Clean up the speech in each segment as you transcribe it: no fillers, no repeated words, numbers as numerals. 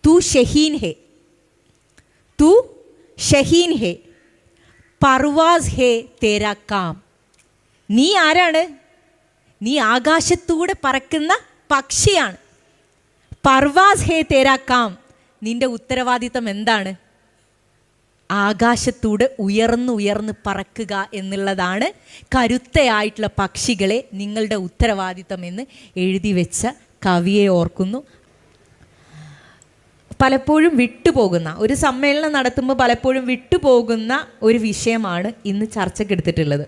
तू शहीन है, तू ഷഹീൻ ഹേ, പർവാസ് ഹേ തേരാ കാം. നീ ആരാണ്? നീ ആകാശത്തൂടെ പറക്കുന്ന പക്ഷിയാണ്. പർവാസ് ഹേ തേരാ കാം, നിന്റെ ഉത്തരവാദിത്തം എന്താണ്? ആകാശത്തൂടെ ഉയർന്ന് പറക്കുക എന്നുള്ളതാണ് കരുത്തയായിട്ടുള്ള പക്ഷികളെ നിങ്ങളുടെ ഉത്തരവാദിത്തം എന്ന് എഴുതി വെച്ച കവിയെ ഓർക്കുന്നു. പലപ്പോഴും വിട്ടുപോകുന്ന ഒരു സമ്മേളനം നടത്തുമ്പോൾ പലപ്പോഴും വിട്ടുപോകുന്ന ഒരു വിഷയമാണ് ഇന്ന് ചർച്ചയ്ക്കെടുത്തിട്ടുള്ളത്.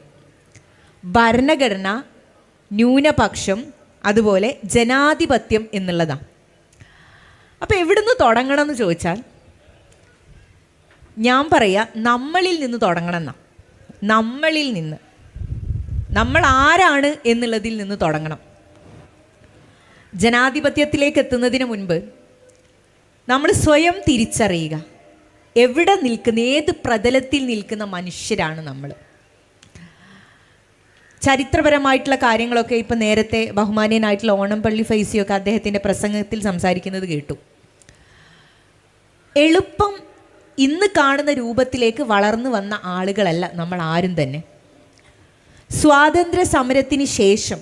ഭരണഘടന, ന്യൂനപക്ഷം, അതുപോലെ ജനാധിപത്യം എന്നുള്ളതാണ്. അപ്പോൾ എവിടുന്ന് തുടങ്ങണം എന്ന് ചോദിച്ചാൽ ഞാൻ പറയാം, നമ്മളിൽ നിന്ന് തുടങ്ങണം എന്നാ. നമ്മളിൽ നിന്ന്, നമ്മൾ ആരാണ് എന്നുള്ളതിൽ നിന്ന് തുടങ്ങണം. ജനാധിപത്യത്തിലേക്ക് എത്തുന്നതിന് മുൻപ് നമ്മൾ സ്വയം തിരിച്ചറിയുക, എവിടെ നിൽക്കുന്ന, ഏത് പ്രതലത്തിൽ നിൽക്കുന്ന മനുഷ്യരാണ് നമ്മൾ. ചരിത്രപരമായിട്ടുള്ള കാര്യങ്ങളൊക്കെ ഇപ്പം നേരത്തെ ബഹുമാന്യനായിട്ടുള്ള ഓണംപള്ളി ഫൈസിയൊക്കെ അദ്ദേഹത്തിൻ്റെ പ്രസംഗത്തിൽ സംസാരിക്കുന്നത് കേട്ടു. എളുപ്പം ഇന്ന് കാണുന്ന രൂപത്തിലേക്ക് വളർന്നു വന്ന ആളുകളല്ല നമ്മൾ ആരും തന്നെ. സ്വാതന്ത്ര്യ സമരത്തിന് ശേഷം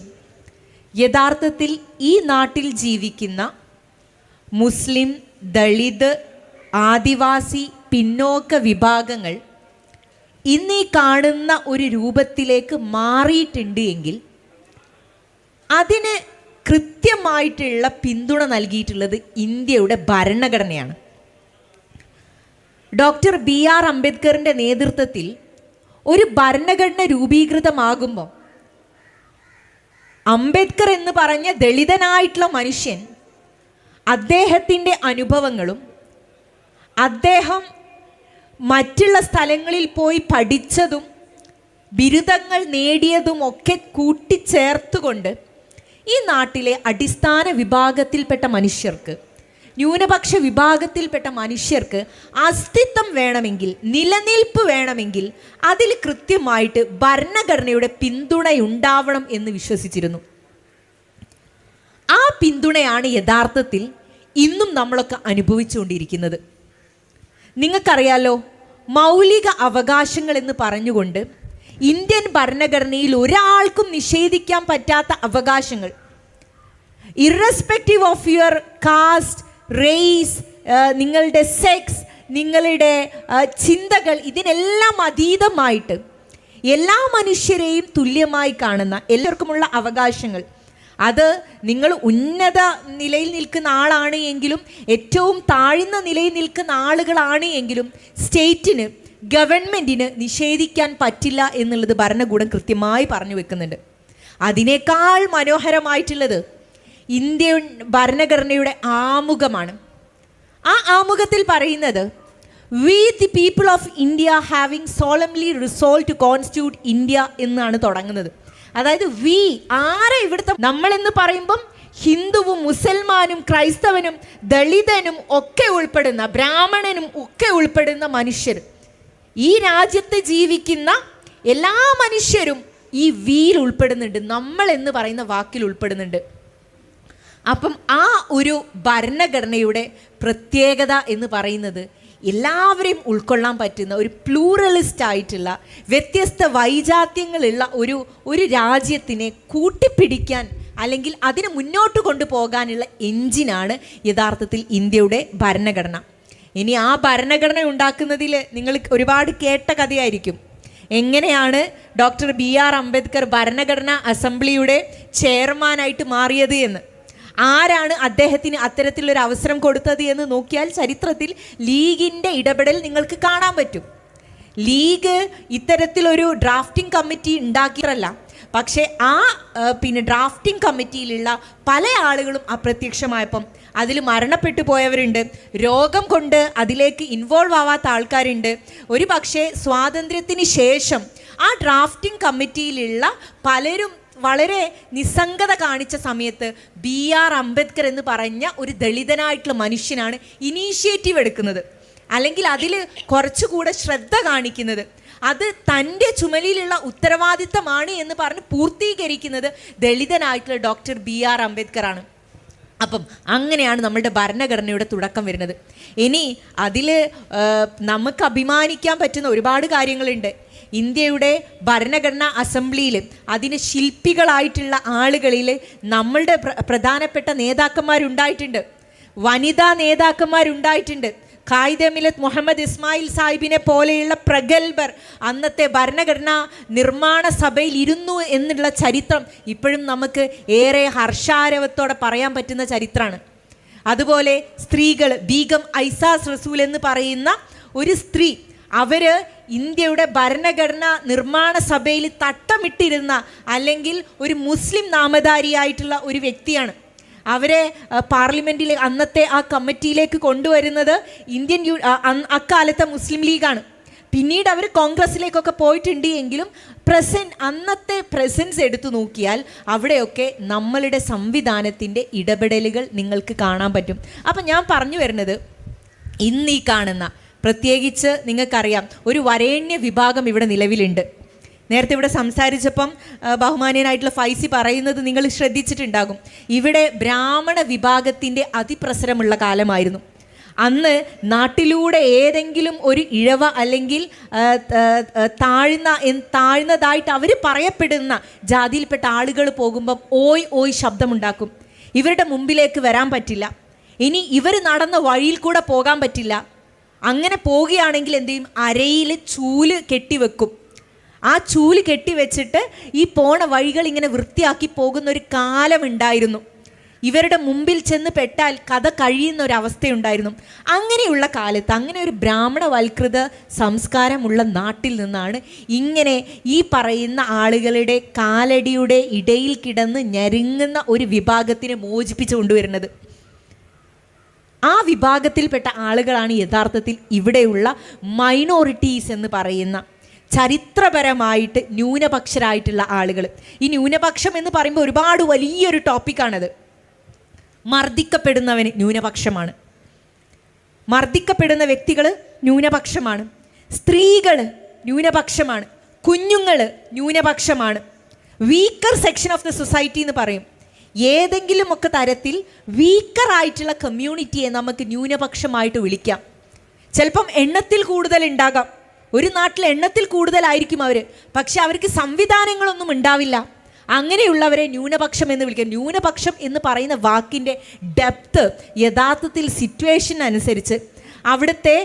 യഥാർത്ഥത്തിൽ ഈ നാട്ടിൽ ജീവിക്കുന്ന മുസ്ലിം, ദളിത്, ആദിവാസി, പിന്നോക്ക വിഭാഗങ്ങൾ ഇന്ന് ഈ കാണുന്ന ഒരു രൂപത്തിലേക്ക് മാറിയിട്ടുണ്ട് എങ്കിൽ അതിന് കൃത്യമായിട്ടുള്ള പിന്തുണ നൽകിയിട്ടുള്ളത് ഇന്ത്യയുടെ ഭരണഘടനയാണ്. ഡോക്ടർ BR അംബേദ്കറിൻ്റെ നേതൃത്വത്തിൽ ഒരു ഭരണഘടന രൂപീകൃതമാകുമ്പോൾ അംബേദ്കർ എന്ന് പറഞ്ഞ ദളിതനായിട്ടുള്ള മനുഷ്യൻ അദ്ദേഹത്തിൻ്റെ അനുഭവങ്ങളും അദ്ദേഹം മറ്റുള്ള സ്ഥലങ്ങളിൽ പോയി പഠിച്ചതും ബിരുദങ്ങൾ നേടിയതും ഒക്കെ കൂട്ടിച്ചേർത്തുകൊണ്ട് ഈ നാട്ടിലെ അടിസ്ഥാന വിഭാഗത്തിൽപ്പെട്ട മനുഷ്യർക്ക്, ന്യൂനപക്ഷ വിഭാഗത്തിൽപ്പെട്ട മനുഷ്യർക്ക് അസ്തിത്വം വേണമെങ്കിൽ, നിലനിൽപ്പ് വേണമെങ്കിൽ അതിൽ കൃത്യമായിട്ട് ഭരണഘടനയുടെ പിന്തുണയുണ്ടാവണം എന്ന് വിശ്വസിച്ചിരുന്നു. ആ പിന്തുണയാണ് യഥാർത്ഥത്തിൽ ഇന്നും നമ്മളൊക്കെ അനുഭവിച്ചുകൊണ്ടിരിക്കുന്നത്. നിങ്ങൾക്കറിയാലോ, മൗലിക അവകാശങ്ങൾ എന്ന് പറഞ്ഞുകൊണ്ട് ഇന്ത്യൻ ഭരണഘടനയിൽ ഒരാൾക്കും നിഷേധിക്കാൻ പറ്റാത്ത അവകാശങ്ങൾ, irrespective of your caste, race, നിങ്ങളുടെ സെക്സ്, നിങ്ങളുടെ ചിന്തകൾ, ഇതിനെല്ലാം അതീതമായിട്ട് എല്ലാ മനുഷ്യരെയും തുല്യമായി കാണുന്ന എല്ലാവർക്കുമുള്ള അവകാശങ്ങൾ, അത് നിങ്ങൾ ഉന്നത നിലയിൽ നിൽക്കുന്ന ആളാണ് എങ്കിലും ഏറ്റവും താഴ്ന്ന നിലയിൽ നിൽക്കുന്ന ആളുകളാണ് എങ്കിലും സ്റ്റേറ്റിന്, ഗവൺമെൻറ്റിന് നിഷേധിക്കാൻ പറ്റില്ല എന്നുള്ളത് ഭരണകൂടം കൃത്യമായി പറഞ്ഞു വെക്കുന്നുണ്ട്. അതിനേക്കാൾ മനോഹരമായിട്ടുള്ളത് ഇന്ത്യൻ ഭരണഘടനയുടെ ആമുഖമാണ്. ആ ആമുഖത്തിൽ പറയുന്നത്, we the people of India having solemnly resolve to constitute India എന്നാണ് തുടങ്ങുന്നത്. അതായത് ആരെ ഇവിടുത്തെ നമ്മളെന്ന് പറയുമ്പം ഹിന്ദുവും മുസൽമാനും ക്രൈസ്തവനും ദളിതനും ഒക്കെ ഉൾപ്പെടുന്ന, ബ്രാഹ്മണനും ഒക്കെ ഉൾപ്പെടുന്ന മനുഷ്യർ, ഈ രാജ്യത്ത് ജീവിക്കുന്ന എല്ലാ മനുഷ്യരും ഈ വിയിൽ ഉൾപ്പെടുന്നുണ്ട്, നമ്മൾ എന്ന് പറയുന്ന വാക്കിൽ ഉൾപ്പെടുന്നുണ്ട്. അപ്പം ആ ഒരു ഭരണഘടനയുടെ പ്രത്യേകത എന്ന് പറയുന്നത് എല്ലാവരെയും ഉൾക്കൊള്ളാൻ പറ്റുന്ന ഒരു പ്ലൂറലിസ്റ്റ് ആയിട്ടുള്ള വ്യത്യസ്ത വൈജാത്യങ്ങളുള്ള ഒരു രാജ്യത്തിനെ കൂട്ടിപ്പിടിക്കാൻ അല്ലെങ്കിൽ അതിനെ മുന്നോട്ട് കൊണ്ടുപോകാനുള്ള എഞ്ചിനാണ് യഥാർത്ഥത്തിൽ ഇന്ത്യയുടെ ഭരണഘടന. ഇനി ആ ഭരണഘടന ഉണ്ടാക്കുന്നതിൽ നിങ്ങൾ ഒരുപാട് കേട്ട കഥയായിരിക്കും. എങ്ങനെയാണ് ഡോക്ടർ BR അംബേദ്കർ ഭരണഘടനാ അസംബ്ലിയുടെ ചെയർമാനായിട്ട് മാറിയത് എന്ന്, ആരാണ് അദ്ദേഹത്തിന് അത്തരത്തിലൊരു അവസരം കൊടുത്തത് എന്ന് നോക്കിയാൽ ചരിത്രത്തിൽ ലീഗിൻ്റെ ഇടപെടൽ നിങ്ങൾക്ക് കാണാൻ പറ്റും. ലീഗ് ഇത്തരത്തിലൊരു ഡ്രാഫ്റ്റിംഗ് കമ്മിറ്റി ഉണ്ടാക്കിയതല്ല, പക്ഷേ ആ ഡ്രാഫ്റ്റിംഗ് കമ്മിറ്റിയിലുള്ള പല ആളുകളും അപ്രത്യക്ഷമായപ്പം അതിൽ മരണപ്പെട്ടു പോയവരുണ്ട്, രോഗം കൊണ്ട് അതിലേക്ക് ഇൻവോൾവ് ആവാത്ത ആൾക്കാരുണ്ട്. ഒരു പക്ഷേ സ്വാതന്ത്ര്യത്തിന് ശേഷം ആ ഡ്രാഫ്റ്റിംഗ് കമ്മിറ്റിയിലുള്ള പലരും വളരെ നിസ്സംഗത കാണിച്ച സമയത്ത് BR അംബേദ്കർ എന്ന് പറഞ്ഞ ഒരു ദളിതനായിട്ടുള്ള മനുഷ്യനാണ് ഇനീഷ്യേറ്റീവ് എടുക്കുന്നത്, അല്ലെങ്കിൽ അതിൽ കുറച്ചുകൂടെ ശ്രദ്ധ കാണിക്കുന്നത്, അത് തൻ്റെ ചുമലിലുള്ള ഉത്തരവാദിത്തമാണ് എന്ന് പറഞ്ഞ് പൂർത്തീകരിക്കുന്നത് ദളിതനായിട്ടുള്ള ഡോക്ടർ BR അംബേദ്കർ ആണ്. അപ്പം അങ്ങനെയാണ് നമ്മളുടെ ഭരണഘടനയുടെ തുടക്കം വരുന്നത്. ഇനി അതിൽ നമുക്ക് അഭിമാനിക്കാൻ പറ്റുന്ന ഒരുപാട് കാര്യങ്ങളുണ്ട്. ഇന്ത്യയുടെ ഭരണഘടനാ അസംബ്ലിയിൽ അതിന് ശില്പികളായിട്ടുള്ള ആളുകളിൽ നമ്മളുടെ പ്രധാനപ്പെട്ട നേതാക്കന്മാരുണ്ടായിട്ടുണ്ട്, വനിതാ നേതാക്കന്മാരുണ്ടായിട്ടുണ്ട്. ഖായിദെ മില്ലത്ത് മുഹമ്മദ് ഇസ്മായിൽ സാഹിബിനെ പോലെയുള്ള പ്രഗത്ഭർ അന്നത്തെ ഭരണഘടനാ നിർമ്മാണ സഭയിൽ ഇരുന്നു എന്നുള്ള ചരിത്രം ഇപ്പോഴും നമുക്ക് ഏറെ ഹർഷാരവത്തോടെ പറയാൻ പറ്റുന്ന ചരിത്രമാണ്. അതുപോലെ സ്ത്രീകൾ, ബീഗം ഐസാസ് റസൂൽ എന്ന് പറയുന്ന ഒരു സ്ത്രീ, അവർ ഇന്ത്യയുടെ ഭരണഘടനാ നിർമ്മാണ സഭയിൽ തട്ടമിട്ടിരുന്ന അല്ലെങ്കിൽ ഒരു മുസ്ലിം നാമധാരിയായിട്ടുള്ള ഒരു വ്യക്തിയാണ്. അവരെ പാർലമെൻറ്റിൽ അന്നത്തെ ആ കമ്മിറ്റിയിലേക്ക് കൊണ്ടുവരുന്നത് അക്കാലത്തെ മുസ്ലിം ലീഗാണ്. പിന്നീട് അവർ കോൺഗ്രസ്സിലേക്കൊക്കെ പോയിട്ടുണ്ട് എങ്കിലും അന്നത്തെ പ്രസൻസ് എടുത്തു നോക്കിയാൽ അവിടെയൊക്കെ നമ്മളുടെ സംവിധാനത്തിൻ്റെ ഇടപെടലുകൾ നിങ്ങൾക്ക് കാണാൻ പറ്റും. അപ്പം ഞാൻ പറഞ്ഞു വരുന്നത്, ഇന്ന് ഈ കാണുന്ന പ്രത്യേകിച്ച് നിങ്ങൾക്കറിയാം ഒരു വരേണ്യ വിഭാഗം ഇവിടെ നിലവിലുണ്ട്. നേരത്തെ ഇവിടെ സംസാരിച്ചപ്പം ബഹുമാന്യനായിട്ടുള്ള ഫൈസി പറയുന്നത് നിങ്ങൾ ശ്രദ്ധിച്ചിട്ടുണ്ടാകും. ഇവിടെ ബ്രാഹ്മണ വിഭാഗത്തിൻ്റെ അതിപ്രസരമുള്ള കാലമായിരുന്നു. നാട്ടിലൂടെ ഏതെങ്കിലും ഒരു ഇഴവ അല്ലെങ്കിൽ താഴ്ന്നതായിട്ട് അവർ പറയപ്പെടുന്ന ജാതിയിൽപ്പെട്ട ആളുകൾ പോകുമ്പം ഓയ് ഓയ് ശബ്ദമുണ്ടാക്കും. ഇവരുടെ മുമ്പിലേക്ക് വരാൻ പറ്റില്ല. ഇനി ഇവർ നടന്ന വഴിയിൽ കൂടെ പോകാൻ പറ്റില്ല. അങ്ങനെ പോവുകയാണെങ്കിൽ എന്ത് ചെയ്യും? അരയിൽ ചൂല് കെട്ടിവെക്കും. ആ ചൂല് കെട്ടിവെച്ചിട്ട് ഈ പോണ വഴികൾ ഇങ്ങനെ വൃത്തിയാക്കി പോകുന്ന ഒരു കാലമുണ്ടായിരുന്നു. ഇവരുടെ മുമ്പിൽ ചെന്ന് പെട്ടാൽ കഥ കഴിയുന്ന ഒരവസ്ഥയുണ്ടായിരുന്നു. അങ്ങനെയുള്ള കാലത്ത്, അങ്ങനെ ഒരു ബ്രാഹ്മണവൽകൃത സംസ്കാരമുള്ള നാട്ടിൽ നിന്നാണ് ഇങ്ങനെ ഈ പറയുന്ന ആളുകളുടെ കാലടിയുടെ ഇടയിൽ കിടന്ന് ഞെരുങ്ങുന്ന ഒരു വിഭാഗത്തിനെ മോചിപ്പിച്ചു കൊണ്ടുവരുന്നത്. ആ വിഭാഗത്തിൽപ്പെട്ട ആളുകളാണ് യഥാർത്ഥത്തിൽ ഇവിടെയുള്ള മൈനോറിറ്റീസ് എന്ന് പറയുന്ന ചരിത്രപരമായിട്ട് ന്യൂനപക്ഷരായിട്ടുള്ള ആളുകൾ. ഈ ന്യൂനപക്ഷം എന്ന് പറയുമ്പോൾ ഒരുപാട് വലിയൊരു ടോപ്പിക്കാണത്. മർദ്ദിക്കപ്പെടുന്നവന് ന്യൂനപക്ഷമാണ്, മർദ്ദിക്കപ്പെടുന്ന വ്യക്തികൾ ന്യൂനപക്ഷമാണ്, സ്ത്രീകൾ ന്യൂനപക്ഷമാണ്, കുഞ്ഞുങ്ങൾ ന്യൂനപക്ഷമാണ്. Weaker section of the society എന്ന് പറയും. ഏതെങ്കിലുമൊക്കെ തരത്തിൽ വീക്കറായിട്ടുള്ള കമ്മ്യൂണിറ്റിയെ നമുക്ക് ന്യൂനപക്ഷമായിട്ട് വിളിക്കാം. ചിലപ്പം എണ്ണത്തിൽ കൂടുതൽ ഉണ്ടാകാം, ഒരു നാട്ടിൽ എണ്ണത്തിൽ കൂടുതലായിരിക്കും അവർ, പക്ഷെ അവർക്ക് സംവിധാനങ്ങളൊന്നും ഉണ്ടാവില്ല. അങ്ങനെയുള്ളവരെ ന്യൂനപക്ഷം എന്ന് വിളിക്കാം. ന്യൂനപക്ഷം എന്ന് പറയുന്ന വാക്കിൻ്റെ ഡെപ്ത് യഥാർത്ഥത്തിൽ സിറ്റുവേഷൻ അനുസരിച്ച്, അവിടുത്തെ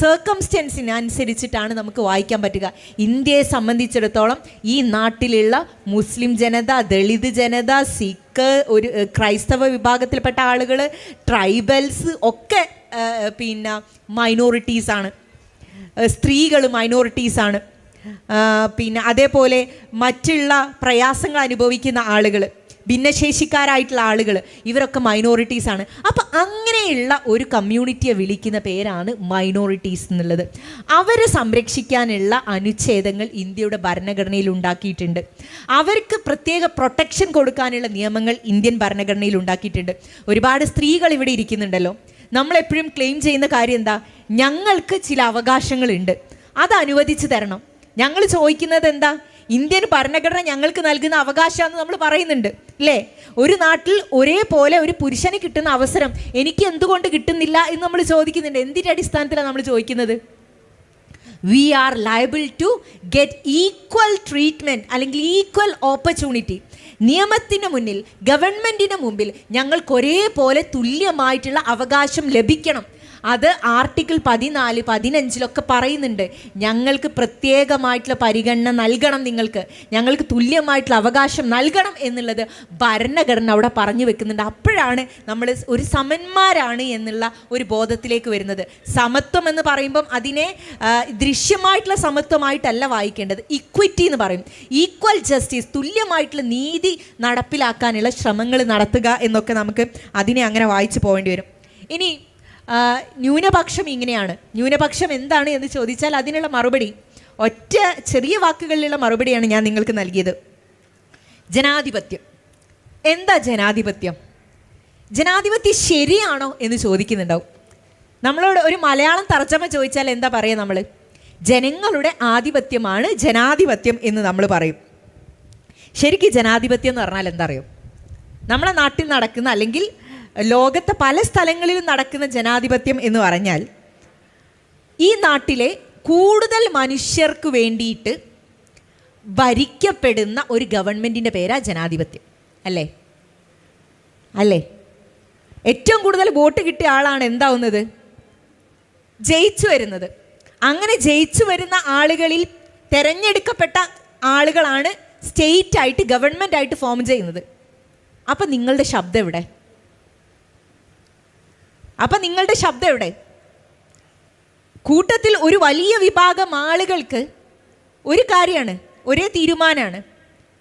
സർക്കംസ്റ്റൻസിന് അനുസരിച്ചിട്ടാണ് നമുക്ക് വായിക്കാൻ പറ്റുക. ഇന്ത്യയെ സംബന്ധിച്ചിടത്തോളം ഈ നാട്ടിലുള്ള മുസ്ലിം ജനത, ദളിത് ജനത, സിഖ്, ഒരു ക്രൈസ്തവ വിഭാഗത്തിൽപ്പെട്ട ആളുകൾ, ട്രൈബൽസ് ഒക്കെ മൈനോറിറ്റീസാണ്. സ്ത്രീകൾ മൈനോറിറ്റീസാണ്. അതേപോലെ മറ്റുള്ള പ്രയാസങ്ങൾ അനുഭവിക്കുന്ന ആളുകൾ, ഭിന്നശേഷിക്കാരായിട്ടുള്ള ആളുകൾ, ഇവരൊക്കെ മൈനോറിറ്റീസാണ്. അപ്പം അങ്ങനെയുള്ള ഒരു കമ്മ്യൂണിറ്റിയെ വിളിക്കുന്ന പേരാണ് മൈനോറിറ്റീസ് എന്നുള്ളത്. അവരെ സംരക്ഷിക്കാനുള്ള അനുച്ഛേദങ്ങൾ ഇന്ത്യയുടെ ഭരണഘടനയിൽ ഉണ്ടാക്കിയിട്ടുണ്ട്. അവർക്ക് പ്രത്യേക പ്രൊട്ടക്ഷൻ കൊടുക്കാനുള്ള നിയമങ്ങൾ ഇന്ത്യൻ ഭരണഘടനയിൽ ഉണ്ടാക്കിയിട്ടുണ്ട്. ഒരുപാട് സ്ത്രീകൾ ഇവിടെ ഇരിക്കുന്നുണ്ടല്ലോ. നമ്മളെപ്പോഴും ക്ലെയിം ചെയ്യുന്ന കാര്യം എന്താ? ഞങ്ങൾക്ക് ചില അവകാശങ്ങളുണ്ട്, അത് അനുവദിച്ചു തരണം. ഞങ്ങൾ ചോദിക്കുന്നത് എന്താ? ഇന്ത്യൻ ഭരണഘടന ഞങ്ങൾക്ക് നൽകുന്ന അവകാശമാണെന്ന് നമ്മൾ പറയുന്നുണ്ട് അല്ലേ? ഒരു നാട്ടിൽ ഒരേപോലെ ഒരു പുരുഷന് കിട്ടുന്ന അവസരം എനിക്ക് എന്തുകൊണ്ട് കിട്ടുന്നില്ല എന്ന് നമ്മൾ ചോദിക്കുന്നുണ്ട്. എന്തിൻ്റെ അടിസ്ഥാനത്തിലാണ് നമ്മൾ ചോദിക്കുന്നത്? We are liable to get equal treatment അല്ലെങ്കിൽ ഈക്വൽ ഓപ്പർച്യൂണിറ്റി. നിയമത്തിന് മുന്നിൽ, ഗവൺമെൻറ്റിന് മുമ്പിൽ ഞങ്ങൾക്ക് ഒരേപോലെ തുല്യമായിട്ടുള്ള അവകാശം ലഭിക്കണം. അത് ആർട്ടിക്കിൾ 14, 15 പറയുന്നുണ്ട്. ഞങ്ങൾക്ക് പ്രത്യേകമായിട്ടുള്ള പരിഗണന നൽകണം, ഞങ്ങൾക്ക് തുല്യമായിട്ടുള്ള അവകാശം നൽകണം എന്നുള്ളത് ഭരണഘടന അവിടെ പറഞ്ഞു വെക്കുന്നുണ്ട്. അപ്പോഴാണ് നമ്മൾ ഒരു സമന്മാരാണ് എന്നുള്ള ഒരു ബോധത്തിലേക്ക് വരുന്നത്. സമത്വം എന്ന് പറയുമ്പം അതിനെ ദൃശ്യമായിട്ടുള്ള സമത്വമായിട്ടല്ല വായിക്കേണ്ടത്, ഇക്വിറ്റി എന്ന് പറയും. ഈക്വൽ ജസ്റ്റിസ്, തുല്യമായിട്ടുള്ള നീതി നടപ്പിലാക്കാനുള്ള ശ്രമങ്ങൾ നടത്തുക എന്നൊക്കെ നമുക്ക് അതിനെ അങ്ങനെ വായിച്ചു പോകേണ്ടി വരും. ഇനി ന്യൂനപക്ഷം ഇങ്ങനെയാണ്. ന്യൂനപക്ഷം എന്താണ് എന്ന് ചോദിച്ചാൽ അതിനുള്ള മറുപടി ഒറ്റ ചെറിയ വാക്കുകളിലുള്ള മറുപടിയാണ് ഞാൻ നിങ്ങൾക്ക് നൽകിയത്. ജനാധിപത്യം. എന്താ ജനാധിപത്യം? ജനാധിപത്യം ശരിയാണോ എന്ന് ചോദിക്കുന്നുണ്ടാവും. നമ്മളോട് ഒരു മലയാളം തർജ്ജമ ചോദിച്ചാൽ എന്താ പറയുക? നമ്മൾ ജനങ്ങളുടെ ആധിപത്യമാണ് ജനാധിപത്യം എന്ന് നമ്മൾ പറയും. ശരിക്കും ജനാധിപത്യം എന്ന് പറഞ്ഞാൽ എന്താ അറിയോ? നമ്മുടെ നാട്ടിൽ നടക്കുന്ന അല്ലെങ്കിൽ ലോകത്തെ പല സ്ഥലങ്ങളിലും നടക്കുന്ന ജനാധിപത്യം എന്ന് പറഞ്ഞാൽ ഈ നാട്ടിലെ കൂടുതൽ മനുഷ്യർക്ക് വേണ്ടിയിട്ട് ഭരിക്കപ്പെടുന്ന ഒരു ഗവൺമെൻറ്റിൻ്റെ പേരാ ജനാധിപത്യം. അല്ലേ? അല്ലേ? ഏറ്റവും കൂടുതൽ വോട്ട് കിട്ടിയ ആളാണ് എന്താവുന്നത്? ജയിച്ചു വരുന്നത്. അങ്ങനെ ജയിച്ചു വരുന്ന ആളുകളിൽ തിരഞ്ഞെടുക്കപ്പെട്ട ആളുകളാണ് സ്റ്റേറ്റായിട്ട് ഗവൺമെൻറ്റായിട്ട് ഫോം ചെയ്യുന്നത്. അപ്പം നിങ്ങളുടെ ശബ്ദം എവിടെ? അപ്പം നിങ്ങളുടെ ശബ്ദം എവിടെ? കൂട്ടത്തിൽ ഒരു വലിയ വിഭാഗം ആളുകൾക്ക് ഒരു കാര്യമാണ്, ഒരേ തീരുമാനമാണ്,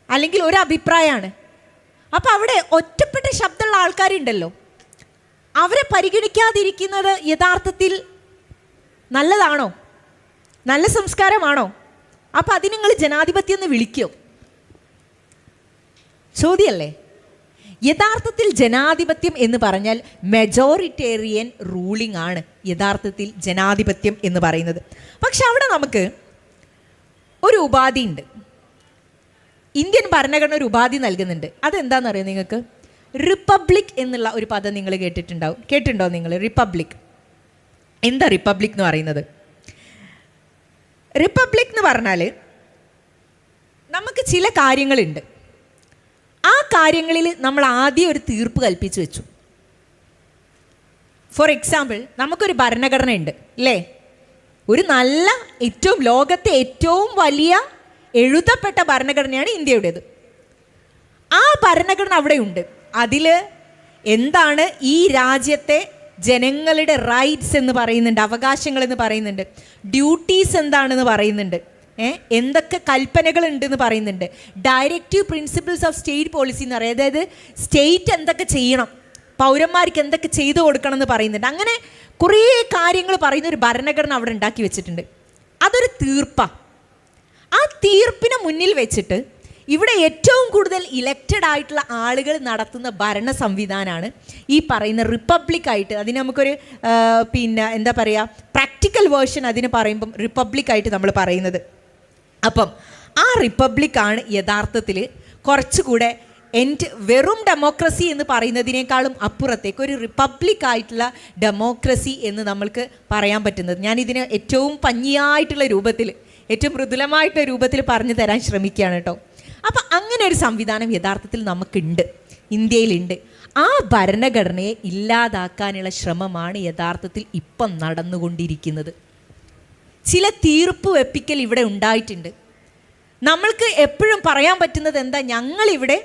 അല്ലെങ്കിൽ ഒരു അഭിപ്രായമാണ്. അപ്പം അവിടെ ഒറ്റപ്പെട്ട ശബ്ദമുള്ള ആൾക്കാരുണ്ടല്ലോ, അവരെ പരിഗണിക്കാതിരിക്കുന്നത് യഥാർത്ഥത്തിൽ നല്ലതാണോ? നല്ല സംസ്കാരമാണോ? അപ്പം അത് നിങ്ങൾ ജനാധിപത്യം എന്ന് വിളിക്കുമോ? ചോദ്യമല്ലേ? യഥാർത്ഥത്തിൽ ജനാധിപത്യം എന്ന് പറഞ്ഞാൽ മെജോറിറ്റേറിയൻ റൂളിംഗ് ആണ് യഥാർത്ഥത്തിൽ ജനാധിപത്യം എന്ന് പറയുന്നത്. പക്ഷെ അവിടെ നമുക്ക് ഒരു ഉപാധി ഉണ്ട്. ഇന്ത്യൻ ഭരണഘടന ഒരു ഉപാധി നൽകുന്നുണ്ട്. അതെന്താണെന്ന് അറിയാം നിങ്ങൾക്ക്? റിപ്പബ്ലിക് എന്നുള്ള ഒരു പദം നിങ്ങൾ കേട്ടിട്ടുണ്ടോ നിങ്ങൾ? റിപ്പബ്ലിക്. എന്താ റിപ്പബ്ലിക് എന്ന് പറയുന്നത്? റിപ്പബ്ലിക് എന്ന് പറഞ്ഞാൽ നമുക്ക് ചില കാര്യങ്ങളുണ്ട്. ആ കാര്യങ്ങളിൽ നമ്മൾ ആദ്യം ഒരു തീർപ്പ് കൽപ്പിച്ചു വെച്ചു. ഫോർ എക്സാമ്പിൾ, നമുക്കൊരു ഭരണഘടന ഉണ്ട് അല്ലേ? ഒരു നല്ല ലോകത്തെ ഏറ്റവും വലിയ എഴുതപ്പെട്ട ഭരണഘടനയാണ് ഇന്ത്യയുടേത്. ആ ഭരണഘടന അവിടെയുണ്ട്. അതിൽ എന്താണ് ഈ രാജ്യത്തെ ജനങ്ങളുടെ റൈറ്റ്സ് എന്ന് പറയുന്നുണ്ട്, അവകാശങ്ങൾ എന്ന് പറയുന്നുണ്ട്, ഡ്യൂട്ടീസ് എന്താണെന്ന് പറയുന്നുണ്ട്, എന്തൊക്കെ കൽപ്പനകൾ ഉണ്ടെന്ന് പറയുന്നുണ്ട്, directive principles of state policy എന്ന് പറയും. അതായത് സ്റ്റേറ്റ് എന്തൊക്കെ ചെയ്യണം, പൗരന്മാർക്ക് എന്തൊക്കെ ചെയ്തു കൊടുക്കണം എന്ന് പറയുന്നുണ്ട്. അങ്ങനെ കുറേ കാര്യങ്ങൾ പറയുന്ന ഒരു ഭരണഘടന അവിടെ ഉണ്ടാക്കി വെച്ചിട്ടുണ്ട്. അതൊരു തീർപ്പാണ്. ആ തീർപ്പിനെ മുന്നിൽ വെച്ചിട്ട് ഇവിടെ ഏറ്റവും കൂടുതൽ ഇലക്റ്റഡ് ആയിട്ടുള്ള ആളുകൾ നടത്തുന്ന ഭരണ സംവിധാനമാണ് ഈ പറയുന്ന റിപ്പബ്ലിക്കായിട്ട്. അതിന് നമുക്കൊരു എന്താ പറയുക, പ്രാക്ടിക്കൽ വേർഷൻ അതിന് പറയുമ്പം റിപ്പബ്ലിക്കായിട്ട് നമ്മൾ പറയുന്നത്. അപ്പം ആ റിപ്പബ്ലിക്കാണ് യഥാർത്ഥത്തിൽ കുറച്ചുകൂടെ വെറും ഡെമോക്രസി എന്ന് പറയുന്നതിനേക്കാളും അപ്പുറത്തേക്ക് ഒരു റിപ്പബ്ലിക്കായിട്ടുള്ള ഡെമോക്രസി എന്ന് നമ്മൾക്ക് പറയാൻ പറ്റുന്നത്. ഞാനിതിന് ഏറ്റവും ഭംഗിയായിട്ടുള്ള രൂപത്തിൽ, ഏറ്റവും മൃദുലമായിട്ടുള്ള രൂപത്തിൽ പറഞ്ഞു തരാൻ ശ്രമിക്കുകയാണ് കേട്ടോ. അപ്പം അങ്ങനെ ഒരു സംവിധാനം യഥാർത്ഥത്തിൽ നമുക്കുണ്ട്, ഇന്ത്യയിലുണ്ട്. ആ ഭരണഘടനയെ ഇല്ലാതാക്കാനുള്ള ശ്രമമാണ് യഥാർത്ഥത്തിൽ ഇപ്പം നടന്നുകൊണ്ടിരിക്കുന്നത്. ചില തീർപ്പ് വെപ്പിക്കൽ ഇവിടെ ഉണ്ടായിട്ടുണ്ട്. നമ്മൾക്ക് എപ്പോഴും പറയാൻ പറ്റുന്നത് എന്താ? ഞങ്ങളിവിടെ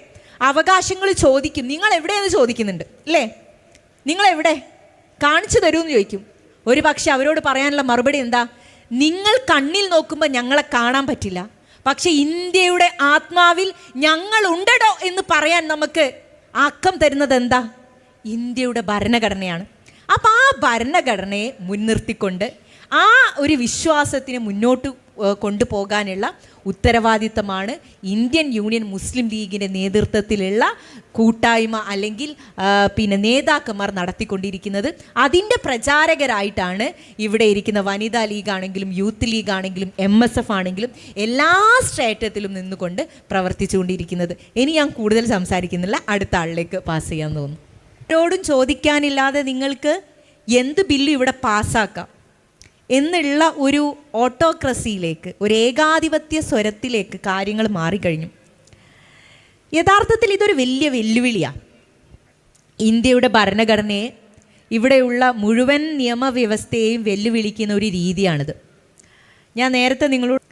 അവകാശങ്ങൾ ചോദിക്കും. നിങ്ങൾ എവിടെയെന്ന് ചോദിക്കുന്നുണ്ട് അല്ലേ? നിങ്ങളെവിടെ കാണിച്ചു തരുമെന്ന് ചോദിക്കും. ഒരു പക്ഷെ അവരോട് പറയാനുള്ള മറുപടി എന്താ? നിങ്ങൾ കണ്ണിൽ നോക്കുമ്പോൾ ഞങ്ങളെ കാണാൻ പറ്റില്ല, പക്ഷെ ഇന്ത്യയുടെ ആത്മാവിൽ ഞങ്ങളുണ്ടടോ എന്ന് പറയാൻ നമുക്ക് ആക്കം തരുന്നത് എന്താ? ഇന്ത്യയുടെ ഭരണഘടനയാണ്. അപ്പം ആ ഭരണഘടനയെ മുൻനിർത്തിക്കൊണ്ട് ആ ഒരു വിശ്വാസത്തിന് മുന്നോട്ട് കൊണ്ടുപോകാനുള്ള ഉത്തരവാദിത്തമാണ് ഇന്ത്യൻ യൂണിയൻ മുസ്ലിം ലീഗിൻ്റെ നേതൃത്വത്തിലുള്ള കൂട്ടായ്മ അല്ലെങ്കിൽ നേതാക്കന്മാർ നടത്തിക്കൊണ്ടിരിക്കുന്നത്. അതിൻ്റെ പ്രചാരകരായിട്ടാണ് ഇവിടെ ഇരിക്കുന്ന വനിതാ ലീഗാണെങ്കിലും യൂത്ത് ലീഗ് ആണെങ്കിലും MSF ആണെങ്കിലും എല്ലാ സ്ട്രേറ്റത്തിലും നിന്നുകൊണ്ട് പ്രവർത്തിച്ചുകൊണ്ടിരിക്കുന്നത്. ഇനി ഞാൻ കൂടുതൽ സംസാരിക്കുന്നില്ല, അടുത്ത ആളിലേക്ക് പാസ് ചെയ്യാൻ തോന്നുന്നു. ആരോടും ചോദിക്കാനില്ലാതെ നിങ്ങൾക്ക് എന്ത് ബില്ലും ഇവിടെ പാസ്സാക്കാം എന്നുള്ള ഒരു ഓട്ടോക്രസിയിലേക്ക്, ഒരു ഏകാധിപത്യ സ്വരത്തിലേക്ക് കാര്യങ്ങൾ മാറിക്കഴിഞ്ഞു. യഥാർത്ഥത്തിൽ ഇതൊരു വലിയ വെല്ലുവിളിയാണ്. ഇന്ത്യയുടെ ഭരണഘടനയെ, ഇവിടെയുള്ള മുഴുവൻ നിയമവ്യവസ്ഥയെയും വെല്ലുവിളിക്കുന്ന ഒരു രീതിയാണിത്. ഞാൻ നേരത്തെ നിങ്ങളോട്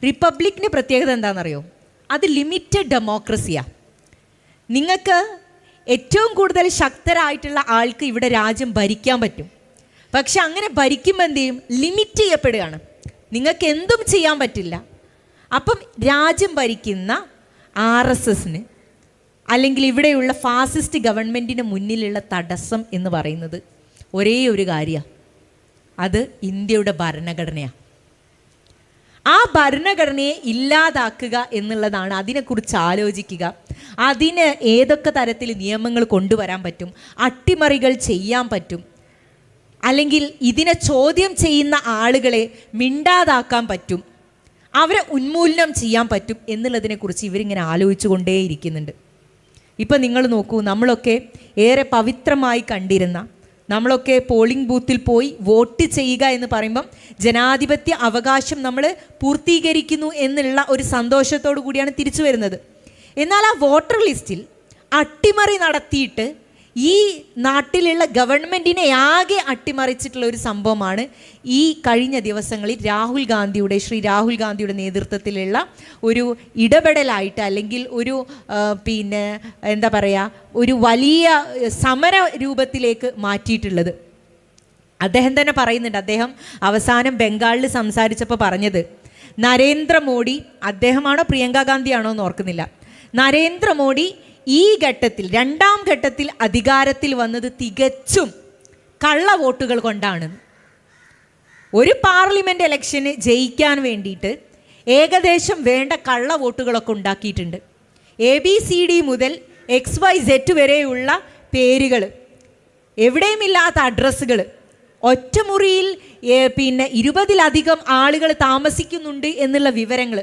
റിപ്പബ്ലിക്കിൻ്റെ പ്രത്യേകത എന്താണെന്നറിയോ? അത് ലിമിറ്റഡ് ഡെമോക്രസിയാണ്. നിങ്ങൾക്ക് ഏറ്റവും കൂടുതൽ ശക്തരായിട്ടുള്ള ആൾക്ക് ഇവിടെ രാജ്യം ഭരിക്കാൻ പറ്റും. പക്ഷെ അങ്ങനെ ഭരിക്കുമ്പോൾ എന്ത് ചെയ്യും? ലിമിറ്റ് ചെയ്യപ്പെടുകയാണ്. നിങ്ങൾക്ക് എന്തും ചെയ്യാൻ പറ്റില്ല. അപ്പം രാജ്യം ഭരിക്കുന്ന RSSന് അല്ലെങ്കിൽ ഇവിടെയുള്ള ഫാസിസ്റ്റ് ഗവൺമെൻറ്റിന് മുന്നിലുള്ള തടസ്സം എന്ന് പറയുന്നത് ഒരേ ഒരു കാര്യമാണ്. അത് ഇന്ത്യയുടെ ഭരണഘടനയാണ്. ആ ഭരണഘടനയെ ഇല്ലാതാക്കുക എന്നുള്ളതാണ്. അതിനെക്കുറിച്ച് ആലോചിക്കുക, അതിന് ഏതൊക്കെ തരത്തിൽ നിയമങ്ങൾ കൊണ്ടുവരാൻ പറ്റും, അട്ടിമറികൾ ചെയ്യാൻ പറ്റും, അല്ലെങ്കിൽ ഇതിനെ ചോദ്യം ചെയ്യുന്ന ആളുകളെ മിണ്ടാതാക്കാൻ പറ്റും, അവരെ ഉന്മൂലനം ചെയ്യാൻ പറ്റും എന്നുള്ളതിനെക്കുറിച്ച് ഇവരിങ്ങനെ ആലോചിച്ചു കൊണ്ടേയിരിക്കുന്നുണ്ട്. ഇപ്പം നിങ്ങൾ നോക്കൂ, നമ്മളൊക്കെ ഏറെ പവിത്രമായി കണ്ടിരുന്ന, നമ്മളൊക്കെ പോളിംഗ് ബൂത്തിൽ പോയി വോട്ട് ചെയ്യുക എന്ന് പറയുമ്പം ജനാധിപത്യ അവകാശം നമ്മൾ പൂർത്തീകരിക്കുന്നു എന്നുള്ള ഒരു സന്തോഷത്തോടു കൂടിയാണ് തിരിച്ചു വരുന്നത്. എന്നാൽ ആ വോട്ടർ ലിസ്റ്റിൽ അട്ടിമറി നടത്തിയിട്ട് ഈ നാട്ടിലുള്ള ഗവൺമെൻറ്റിനെ ആകെ അട്ടിമറിച്ചിട്ടുള്ള ഒരു സംഭവമാണ് ഈ കഴിഞ്ഞ ദിവസങ്ങളിൽ ശ്രീ രാഹുൽ ഗാന്ധിയുടെ നേതൃത്വത്തിലുള്ള ഒരു ഇടപെടലായിട്ട്, അല്ലെങ്കിൽ ഒരു എന്താ പറയുക, ഒരു വലിയ സമര രൂപത്തിലേക്ക് മാറ്റിയിട്ടുള്ളത്. അദ്ദേഹം തന്നെ പറയുന്നുണ്ട്, അദ്ദേഹം അവസാനം ബംഗാളിൽ സംസാരിച്ചപ്പോൾ പറഞ്ഞത്, നരേന്ദ്രമോദി, അദ്ദേഹമാണോ പ്രിയങ്ക ഗാന്ധിയാണോ എന്ന് ഓർക്കുന്നില്ല, നരേന്ദ്രമോദി ഈ ഘട്ടത്തിൽ, രണ്ടാം ഘട്ടത്തിൽ അധികാരത്തിൽ വന്നത് തികച്ചും കള്ള വോട്ടുകൾ കൊണ്ടാണ്. ഒരു പാർലമെൻറ്റ് ഇലക്ഷന് ജയിക്കാൻ വേണ്ടിയിട്ട് ഏകദേശം വേണ്ട കള്ള വോട്ടുകളൊക്കെ ഉണ്ടാക്കിയിട്ടുണ്ട്. ABCD മുതൽ XYZ വരെയുള്ള പേരുകൾ, എവിടെയുമില്ലാത്ത അഡ്രസ്സുകൾ, ഒറ്റമുറിയിൽ 20-ലധികം ആളുകൾ താമസിക്കുന്നുണ്ട് എന്നുള്ള വിവരങ്ങൾ,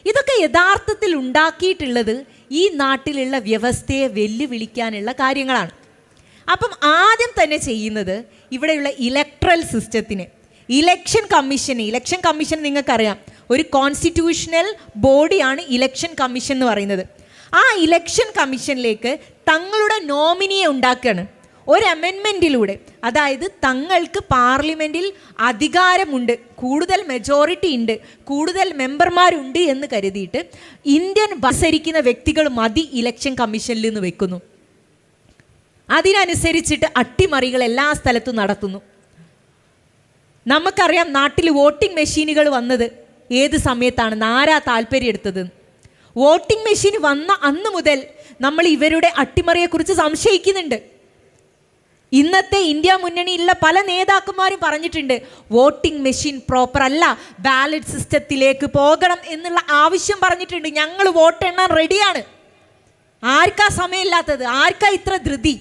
ഇതൊക്കെ യഥാർത്ഥത്തിൽ ഉണ്ടാക്കിയിട്ടുള്ളത് ഈ നാട്ടിലുള്ള വ്യവസ്ഥയെ വെല്ലുവിളിക്കാനുള്ള കാര്യങ്ങളാണ്. അപ്പം ആദ്യം തന്നെ ചെയ്യുന്നത് ഇവിടെയുള്ള ഇലക്ട്രൽ സിസ്റ്റത്തിന്, ഇലക്ഷൻ കമ്മീഷൻ നിങ്ങൾക്കറിയാം, ഒരു കോൺസ്റ്റിറ്റ്യൂഷണൽ ബോഡിയാണ് ഇലക്ഷൻ കമ്മീഷൻ എന്ന് പറയുന്നത്. ആ ഇലക്ഷൻ കമ്മീഷനിലേക്ക് തങ്ങളുടെ നോമിനിയെ ഉണ്ടാക്കുകയാണ് ഒരു അമെൻമെൻറ്റിലൂടെ. അതായത് തങ്ങൾക്ക് പാർലമെൻറ്റിൽ അധികാരമുണ്ട്, കൂടുതൽ മെജോറിറ്റി ഉണ്ട്, കൂടുതൽ മെമ്പർമാരുണ്ട് എന്ന് കരുതിയിട്ട് ഇന്ത്യൻ ഭരിക്കുന്ന വ്യക്തികൾ മതി ഇലക്ഷൻ കമ്മീഷനിൽ നിന്ന് വെക്കുന്നു. അതിനനുസരിച്ചിട്ട് അട്ടിമറികൾ എല്ലാ സ്ഥലത്തും നടത്തുന്നു. നമുക്കറിയാം നാട്ടിൽ വോട്ടിംഗ് മെഷീനുകൾ വന്നത് ഏത് സമയത്താണെന്ന്, ആരാ താല്പര്യം എടുത്തത്. വോട്ടിംഗ് മെഷീൻ വന്ന അന്ന് മുതൽ നമ്മൾ ഇവരുടെ അട്ടിമറിയെക്കുറിച്ച് സംശയിക്കുന്നുണ്ട്. ഇന്നത്തെ ഇന്ത്യ മുന്നണിയിലുള്ള പല നേതാക്കന്മാരും പറഞ്ഞിട്ടുണ്ട്, വോട്ടിംഗ് മെഷീൻ പ്രോപ്പർ അല്ല, ബാലറ്റ് സിസ്റ്റത്തിലേക്ക് പോകണം എന്നുള്ള ആവശ്യം പറഞ്ഞിട്ടുണ്ട്. ഞങ്ങൾ വോട്ട് എണ്ണാൻ റെഡിയാണ്. ആർക്കാ സമയമില്ലാത്തത്? ആർക്കാ ഇത്ര ധൃതി?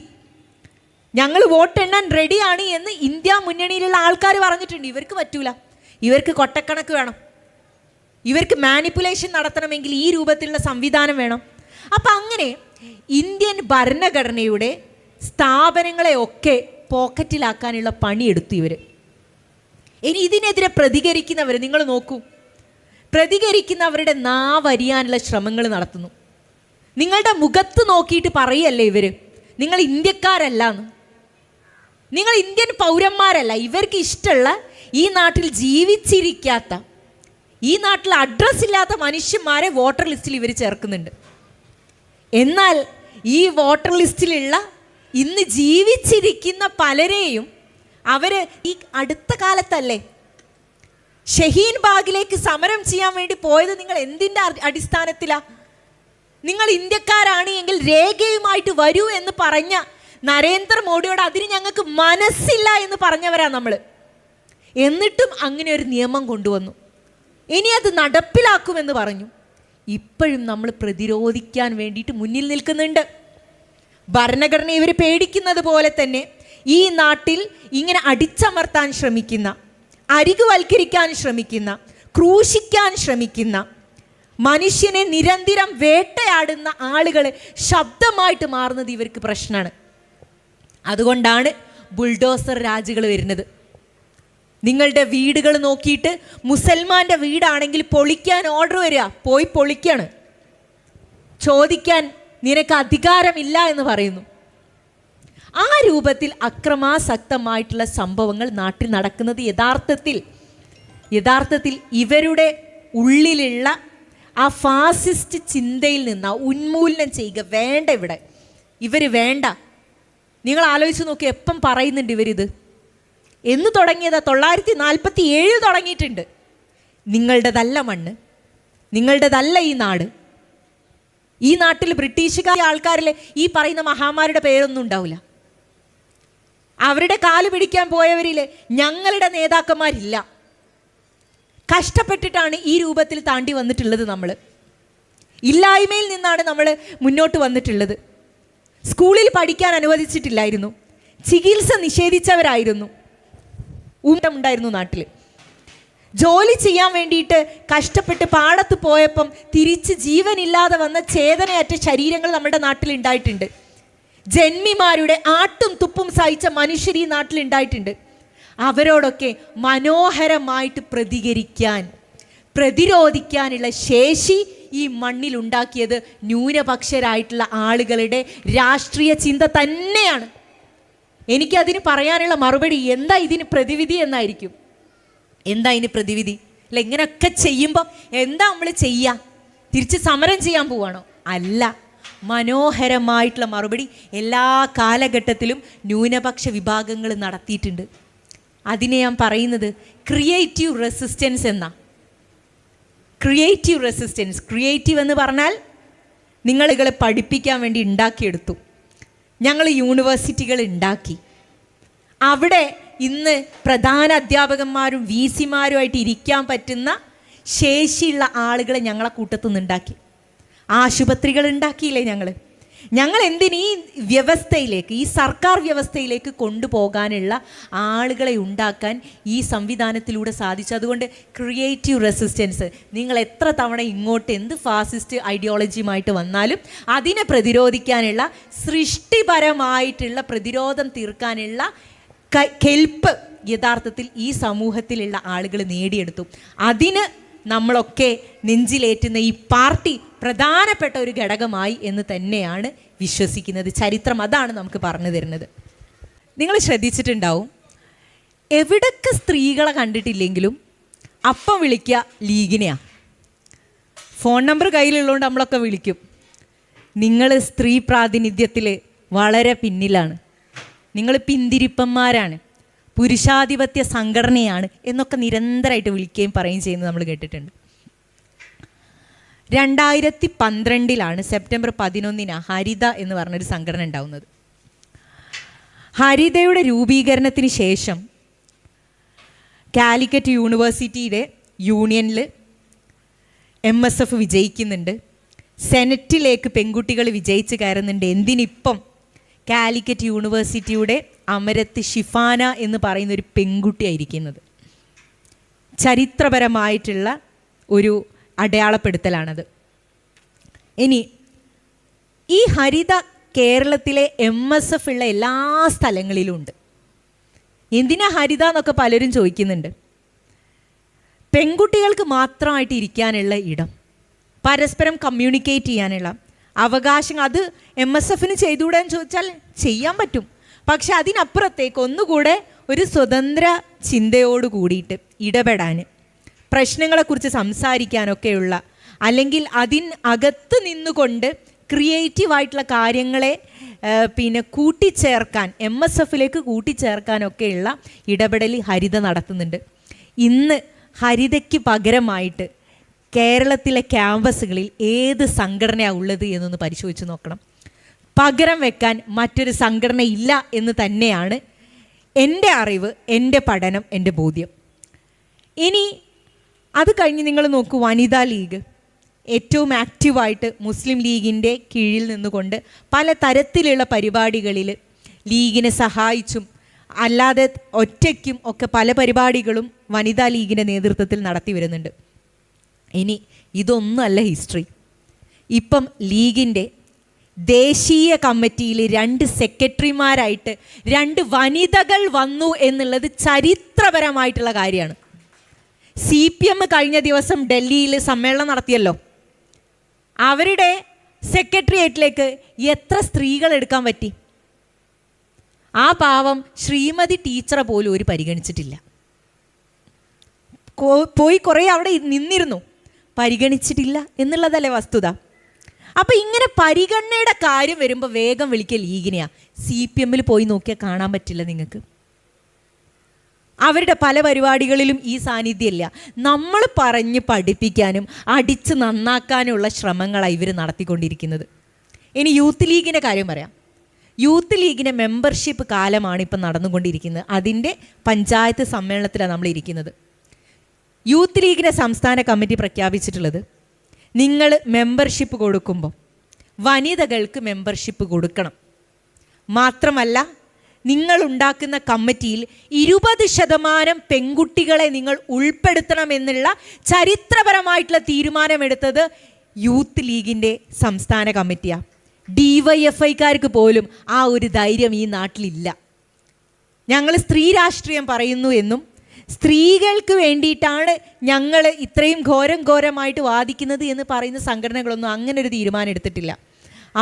ഞങ്ങൾ വോട്ട് എണ്ണാൻ റെഡിയാണ് എന്ന് ഇന്ത്യ മുന്നണിയിലുള്ള ആൾക്കാർ പറഞ്ഞിട്ടുണ്ട്. ഇവർക്ക് പറ്റൂല, ഇവർക്ക് കൊട്ടക്കണക്ക് വേണം, ഇവർക്ക് മാനിപ്പുലേഷൻ നടത്തണമെങ്കിൽ ഈ രൂപത്തിലുള്ള സംവിധാനം വേണം. അപ്പം അങ്ങനെ ഇന്ത്യൻ ഭരണഘടനയുടെ സ്ഥാപനങ്ങളെയൊക്കെ പോക്കറ്റിലാക്കാനുള്ള പണിയെടുത്തു ഇവർ. ഇനി ഇതിനെതിരെ പ്രതികരിക്കുന്നവർ നിങ്ങൾ നോക്കൂ, പ്രതികരിക്കുന്നവരുടെ നാവരിയാനുള്ള ശ്രമങ്ങൾ നടത്തുന്നു. നിങ്ങളുടെ മുഖത്ത് നോക്കിയിട്ട് പറയല്ലേ ഇവർ, നിങ്ങൾ ഇന്ത്യക്കാരല്ലാന്ന്, നിങ്ങൾ ഇന്ത്യൻ പൗരന്മാരല്ല. ഇവർക്ക് ഇഷ്ടമുള്ള ഈ നാട്ടിൽ ജീവിച്ചിരിക്കാത്ത, ഈ നാട്ടിൽ അഡ്രസ് ഇല്ലാത്ത മനുഷ്യന്മാരെ വോട്ടർ ലിസ്റ്റിൽ ഇവർ ചേർക്കുന്നുണ്ട്. എന്നാൽ ഈ വോട്ടർ ലിസ്റ്റിലുള്ള ഇന്ന് ജീവിച്ചിരിക്കുന്ന പലരെയും അവർ ഈ അടുത്ത കാലത്തല്ലേ ഷഹീൻ ബാഗിലേക്ക് സമരം ചെയ്യാൻ വേണ്ടി പോയത് നിങ്ങൾ എന്തിൻ്റെ അടിസ്ഥാനത്തിലാണ്? നിങ്ങൾ ഇന്ത്യക്കാരാണ് എങ്കിൽ രേഖയുമായിട്ട് വരൂ എന്ന് പറഞ്ഞ നരേന്ദ്രമോദിയോട് അതിന് ഞങ്ങൾക്ക് മനസ്സില്ല എന്ന് പറഞ്ഞവരാ നമ്മൾ. എന്നിട്ടും അങ്ങനെ ഒരു നിയമം കൊണ്ടുവന്നു, ഇനി അത് നടപ്പിലാക്കുമെന്ന് പറഞ്ഞു. ഇപ്പോഴും നമ്മൾ പ്രതിരോധിക്കാൻ വേണ്ടിയിട്ട് മുന്നിൽ നിൽക്കുന്നുണ്ട്. ഭരണഘടന ഇവർ പേടിക്കുന്നത് പോലെ തന്നെ ഈ നാട്ടിൽ ഇങ്ങനെ അടിച്ചമർത്താൻ ശ്രമിക്കുന്ന, അരികുവൽക്കരിക്കാൻ ശ്രമിക്കുന്ന, ക്രൂശിക്കാൻ ശ്രമിക്കുന്ന, മനുഷ്യനെ നിരന്തരം വേട്ടയാടുന്ന ആളുകൾ ശബ്ദമായിട്ട് മാറുന്നത് ഇവർക്ക് പ്രശ്നമാണ്. അതുകൊണ്ടാണ് ബുൾഡോസർ രാജുകൾ വരുന്നത്. നിങ്ങളുടെ വീടുകൾ നോക്കിയിട്ട് മുസൽമാൻ്റെ വീടാണെങ്കിൽ പൊളിക്കാൻ ഓർഡർ വരിക, പോയി പൊളിക്കാണ്, ചോദിക്കാൻ നിനക്ക് അധികാരമില്ല എന്ന് പറയുന്നു. ആ രൂപത്തിൽ അക്രമാസക്തമായിട്ടുള്ള സംഭവങ്ങൾ നാട്ടിൽ നടക്കുന്നത് യഥാർത്ഥത്തിൽ ഇവരുടെ ഉള്ളിലുള്ള ആ ഫാസിസ്റ്റ് ചിന്തയിൽ നിന്ന് ഉന്മൂലനം ചെയ്യുക വേണ്ട. ഇവർ വേണ്ട. നിങ്ങൾ ആലോചിച്ച് നോക്കി, എപ്പം പറയുന്നുണ്ട് ഇവരിത്? എന്ന് തുടങ്ങിയതാ? 1947 തുടങ്ങിയിട്ടുണ്ട്. നിങ്ങളുടേതല്ല മണ്ണ്, നിങ്ങളുടേതല്ല ഈ നാട്. ഈ നാട്ടിൽ ബ്രിട്ടീഷുകാർ ആൾക്കാരിൽ ഈ പറയുന്ന മഹാന്മാരുടെ പേരൊന്നും ഉണ്ടാവില്ല. അവരുടെ കാല് പിടിക്കാൻ പോയവരിൽ ഞങ്ങളുടെ നേതാക്കന്മാരില്ല. കഷ്ടപ്പെട്ടിട്ടാണ് ഈ രൂപത്തിൽ താണ്ടി വന്നിട്ടുള്ളത്. നമ്മൾ ഇല്ലായ്മയിൽ നിന്നാണ് നമ്മൾ മുന്നോട്ട് വന്നിട്ടുള്ളത്. സ്കൂളിൽ പഠിക്കാൻ അനുവദിച്ചിട്ടില്ലായിരുന്നു, ചികിത്സ നിഷേധിച്ചവരായിരുന്നു, ഉണ്ടായിരുന്നു നാട്ടിൽ. ജോലി ചെയ്യാൻ വേണ്ടിയിട്ട് കഷ്ടപ്പെട്ട് പാടത്ത് പോയപ്പം തിരിച്ച് ജീവനില്ലാതെ വന്ന ചേതനയറ്റ ശരീരങ്ങൾ നമ്മുടെ നാട്ടിൽ ഉണ്ടായിട്ടുണ്ട്. ജന്മിമാരുടെ ആട്ടും തുപ്പും സഹിച്ച മനുഷ്യർ ഈ നാട്ടിൽ ഉണ്ടായിട്ടുണ്ട്. അവരോടൊക്കെ മനോഹരമായിട്ട് പ്രതിരോധിക്കാനുള്ള ശേഷി ഈ മണ്ണിൽ ഉണ്ടാക്കിയത് ന്യൂനപക്ഷരായിട്ടുള്ള ആളുകളുടെ രാഷ്ട്രീയ ചിന്ത തന്നെയാണ്. എനിക്കതിന് പറയാനുള്ള മറുപടി എന്താ ഇതിന് പ്രതിവിധി എന്നായിരിക്കും. എന്താ ഇതിന് പ്രതിവിധി? അല്ല, ഇങ്ങനെയൊക്കെ ചെയ്യുമ്പോൾ എന്താ നമ്മൾ ചെയ്യുക? തിരിച്ച് സമരം ചെയ്യാൻ പോവാണോ? അല്ല. മനോഹരമായിട്ടുള്ള മറുപടി എല്ലാ കാലഘട്ടത്തിലും ന്യൂനപക്ഷ വിഭാഗങ്ങൾ നടത്തിയിട്ടുണ്ട്. അതിനെ ഞാൻ പറയുന്നത് ക്രിയേറ്റീവ് റെസിസ്റ്റൻസ് എന്നാ. ക്രിയേറ്റീവ് റെസിസ്റ്റൻസ്, ക്രിയേറ്റീവ് എന്ന് പറഞ്ഞാൽ നിങ്ങളെ പഠിപ്പിക്കാൻ വേണ്ടി ഉണ്ടാക്കിയെടുത്തു. ഞങ്ങൾ യൂണിവേഴ്സിറ്റികൾ ഉണ്ടാക്കി. അവിടെ ഇന്ന് പ്രധാന അധ്യാപകന്മാരും VC-മാരുമായിട്ട് ഇരിക്കാൻ പറ്റുന്ന ശേഷിയുള്ള ആളുകളെ ഞങ്ങളെ കൂട്ടത്തു നിന്നുണ്ടാക്കി. ആശുപത്രികൾ ഉണ്ടാക്കിയില്ലേ ഞങ്ങൾ എന്തിന് ഈ വ്യവസ്ഥയിലേക്ക്, ഈ സർക്കാർ വ്യവസ്ഥയിലേക്ക് കൊണ്ടുപോകാനുള്ള ആളുകളെ ഉണ്ടാക്കാൻ ഈ സംവിധാനത്തിലൂടെ സാധിച്ചു. അതുകൊണ്ട് ക്രിയേറ്റീവ് റെസിസ്റ്റൻസ്, നിങ്ങൾ എത്ര തവണ ഇങ്ങോട്ട് എന്ത് ഫാസിസ്റ്റ് ഐഡിയോളജിയുമായിട്ട് വന്നാലും അതിനെ പ്രതിരോധിക്കാനുള്ള സൃഷ്ടിപരമായിട്ടുള്ള പ്രതിരോധം തീർക്കാനുള്ള കെൽപ്പ് യഥാർത്ഥത്തിൽ ഈ സമൂഹത്തിലുള്ള ആളുകൾ നേടിയെടുത്തു. അതിന് നമ്മളൊക്കെ നെഞ്ചിലേറ്റുന്ന ഈ പാർട്ടി പ്രധാനപ്പെട്ട ഒരു ഘടകമായി എന്ന് തന്നെയാണ് വിശ്വസിക്കുന്നത്. ചരിത്രം അതാണ് നമുക്ക് പറഞ്ഞു തരുന്നത്. നിങ്ങൾ ശ്രദ്ധിച്ചിട്ടുണ്ടാവും, എവിടൊക്കെ സ്ത്രീകളെ കണ്ടിട്ടില്ലെങ്കിലും അപ്പം വിളിക്കുക ലീഗിനെയാണ്. ഫോൺ നമ്പർ കയ്യിലുള്ളതുകൊണ്ട് നമ്മളൊക്കെ വിളിക്കും. നിങ്ങൾ സ്ത്രീ പ്രാതിനിധ്യത്തിൽ വളരെ പിന്നിലാണ്, നിങ്ങൾ പിന്തിരിപ്പന്മാരാണ്, പുരുഷാധിപത്യ സംഘടനയാണ് എന്നൊക്കെ നിരന്തരമായിട്ട് വിളിക്കുകയും പറയുകയും ചെയ്യുന്നത് നമ്മൾ കേട്ടിട്ടുണ്ട്. 2012 സെപ്റ്റംബർ 11 ഹരിത എന്ന് പറഞ്ഞൊരു സംഘടന ഉണ്ടാവുന്നത്. ഹരിതയുടെ രൂപീകരണത്തിന് ശേഷം കാലിക്കറ്റ് യൂണിവേഴ്സിറ്റിയുടെ യൂണിയനിൽ MSF വിജയിക്കുന്നുണ്ട്. സെനറ്റിലേക്ക് പെൺകുട്ടികൾ വിജയിച്ച് കയറുന്നുണ്ട്. എന്തിനിപ്പം കാലിക്കറ്റ് യൂണിവേഴ്സിറ്റിയുടെ അമരത്ത് ഷിഫാന എന്ന് പറയുന്ന ഒരു പെൺകുട്ടിയായിരിക്കുന്നത്. ചരിത്രപരമായിട്ടുള്ള ഒരു അടയാളപ്പെടുത്തലാണത്. ഇനി ഈ ഹരിത കേരളത്തിലെ MSF ഉള്ള എല്ലാ സ്ഥലങ്ങളിലും ഉണ്ട്. എന്തിനാ ഹരിത എന്നൊക്കെ പലരും ചോദിക്കുന്നുണ്ട്. പെൺകുട്ടികൾക്ക് മാത്രമായിട്ട് ഇരിക്കാനുള്ള ഇടം, പരസ്പരം കമ്മ്യൂണിക്കേറ്റ് ചെയ്യാനുള്ള അവകാശം, അത് MSFന് ചെയ്തുകൂടാന്ന് ചോദിച്ചാൽ ചെയ്യാൻ പറ്റും. പക്ഷെ അതിനപ്പുറത്തേക്ക് ഒന്നുകൂടെ ഒരു സ്വതന്ത്ര ചിന്തയോട് കൂടിയിട്ട് ഇടപെടാൻ, പ്രശ്നങ്ങളെക്കുറിച്ച് സംസാരിക്കാനൊക്കെയുള്ള, അല്ലെങ്കിൽ അതിനകത്ത് നിന്നുകൊണ്ട് ക്രിയേറ്റീവായിട്ടുള്ള കാര്യങ്ങളെ കൂട്ടിച്ചേർക്കാൻ, MSFലേക്ക് കൂട്ടിച്ചേർക്കാനൊക്കെയുള്ള ഇടപെടൽ ഹരിത നടത്തുന്നുണ്ട്. ഇന്ന് ഹരിതയ്ക്ക് പകരമായിട്ട് കേരളത്തിലെ ക്യാമ്പസുകളിൽ ഏത് സംഘടനയാണ് ഉള്ളത് എന്നൊന്ന് പരിശോധിച്ച് നോക്കണം. പകരം വെക്കാൻ മറ്റൊരു സംഘടന ഇല്ല എന്ന് തന്നെയാണ് എൻ്റെ അറിവ്, എൻ്റെ പഠനം, എൻ്റെ ബോധ്യം. ഇനി അത് കഴിഞ്ഞ് നിങ്ങൾ നോക്കൂ, വനിതാ ലീഗ് ഏറ്റവും ആക്റ്റീവായിട്ട് മുസ്ലിം ലീഗിൻ്റെ കീഴിൽ നിന്നുകൊണ്ട് പല തരത്തിലുള്ള പരിപാടികളിൽ ലീഗിനെ സഹായിച്ചും അല്ലാതെ ഒറ്റയ്ക്കും ഒക്കെ പല പരിപാടികളും വനിതാ ലീഗിൻ്റെ നേതൃത്വത്തിൽ നടത്തി വരുന്നുണ്ട്. ഇനി ഇതൊന്നുമല്ല ഹിസ്റ്ററി. ഇപ്പം ലീഗിൻ്റെ ദേശീയ കമ്മിറ്റിയിൽ 2 സെക്രട്ടറിമാരായിട്ട് 2 വനിതകൾ വന്നു എന്നുള്ളത് ചരിത്രപരമായിട്ടുള്ള കാര്യമാണ്. CPM കഴിഞ്ഞ ദിവസം ഡൽഹിയിൽ സമ്മേളനം നടത്തിയല്ലോ. അവരുടെ സെക്രട്ടേറിയറ്റിലേക്ക് എത്ര സ്ത്രീകൾ എടുക്കാൻ പറ്റി? ആ പാവം ശ്രീമതി ടീച്ചറെ പോലും ഒരു പരിഗണിച്ചിട്ടില്ല. പോയി കുറേ അവിടെ നിന്നിരുന്നു, പരിഗണിച്ചിട്ടില്ല എന്നുള്ളതല്ലേ വസ്തുത. അപ്പം ഇങ്ങനെ പരിഗണനയുടെ കാര്യം വരുമ്പോൾ വേഗം വിളിക്കുക ലീഗിനെയാണ്. CPMൽ പോയി നോക്കിയാൽ കാണാൻ പറ്റില്ല നിങ്ങൾക്ക്. അവരുടെ പല പരിപാടികളിലും ഈ സാന്നിധ്യമില്ല. നമ്മൾ പറഞ്ഞ് പഠിപ്പിക്കാനും അടിച്ച് നന്നാക്കാനുള്ള ശ്രമങ്ങളാണ് ഇവർ നടത്തിക്കൊണ്ടിരിക്കുന്നത്. ഇനി യൂത്ത് ലീഗിൻ്റെ കാര്യം പറയാം. യൂത്ത് ലീഗിൻ്റെ മെമ്പർഷിപ്പ് കാലമാണ് ഇപ്പം നടന്നുകൊണ്ടിരിക്കുന്നത്. അതിൻ്റെ പഞ്ചായത്ത് സമ്മേളനത്തിലാണ് നമ്മൾ ഇരിക്കുന്നത്. യൂത്ത് ലീഗിൻ്റെ സംസ്ഥാന കമ്മിറ്റി പ്രഖ്യാപിച്ചിട്ടുള്ളത്, നിങ്ങൾ മെമ്പർഷിപ്പ് കൊടുക്കുമ്പോൾ വനിതകൾക്ക് മെമ്പർഷിപ്പ് കൊടുക്കണം. മാത്രമല്ല നിങ്ങൾ ഉണ്ടാക്കുന്ന കമ്മിറ്റിയിൽ 20% പെൺകുട്ടികളെ നിങ്ങൾ ഉൾപ്പെടുത്തണമെന്നുള്ള ചരിത്രപരമായിട്ടുള്ള തീരുമാനമെടുത്തത് യൂത്ത് ലീഗിൻ്റെ സംസ്ഥാന കമ്മിറ്റിയാണ്. DYFIക്കാർക്ക് പോലും ആ ഒരു ധൈര്യം ഈ നാട്ടിലില്ല. ഞങ്ങൾ സ്ത്രീ രാഷ്ട്രീയം പറയുന്നു എന്നും സ്ത്രീകൾക്ക് വേണ്ടിയിട്ടാണ് ഞങ്ങൾ ഇത്രയും ഘോരമായിട്ട് വാദിക്കുന്നത് എന്ന് പറയുന്ന സംഘടനകളൊന്നും അങ്ങനെ ഒരു തീരുമാനം എടുത്തിട്ടില്ല.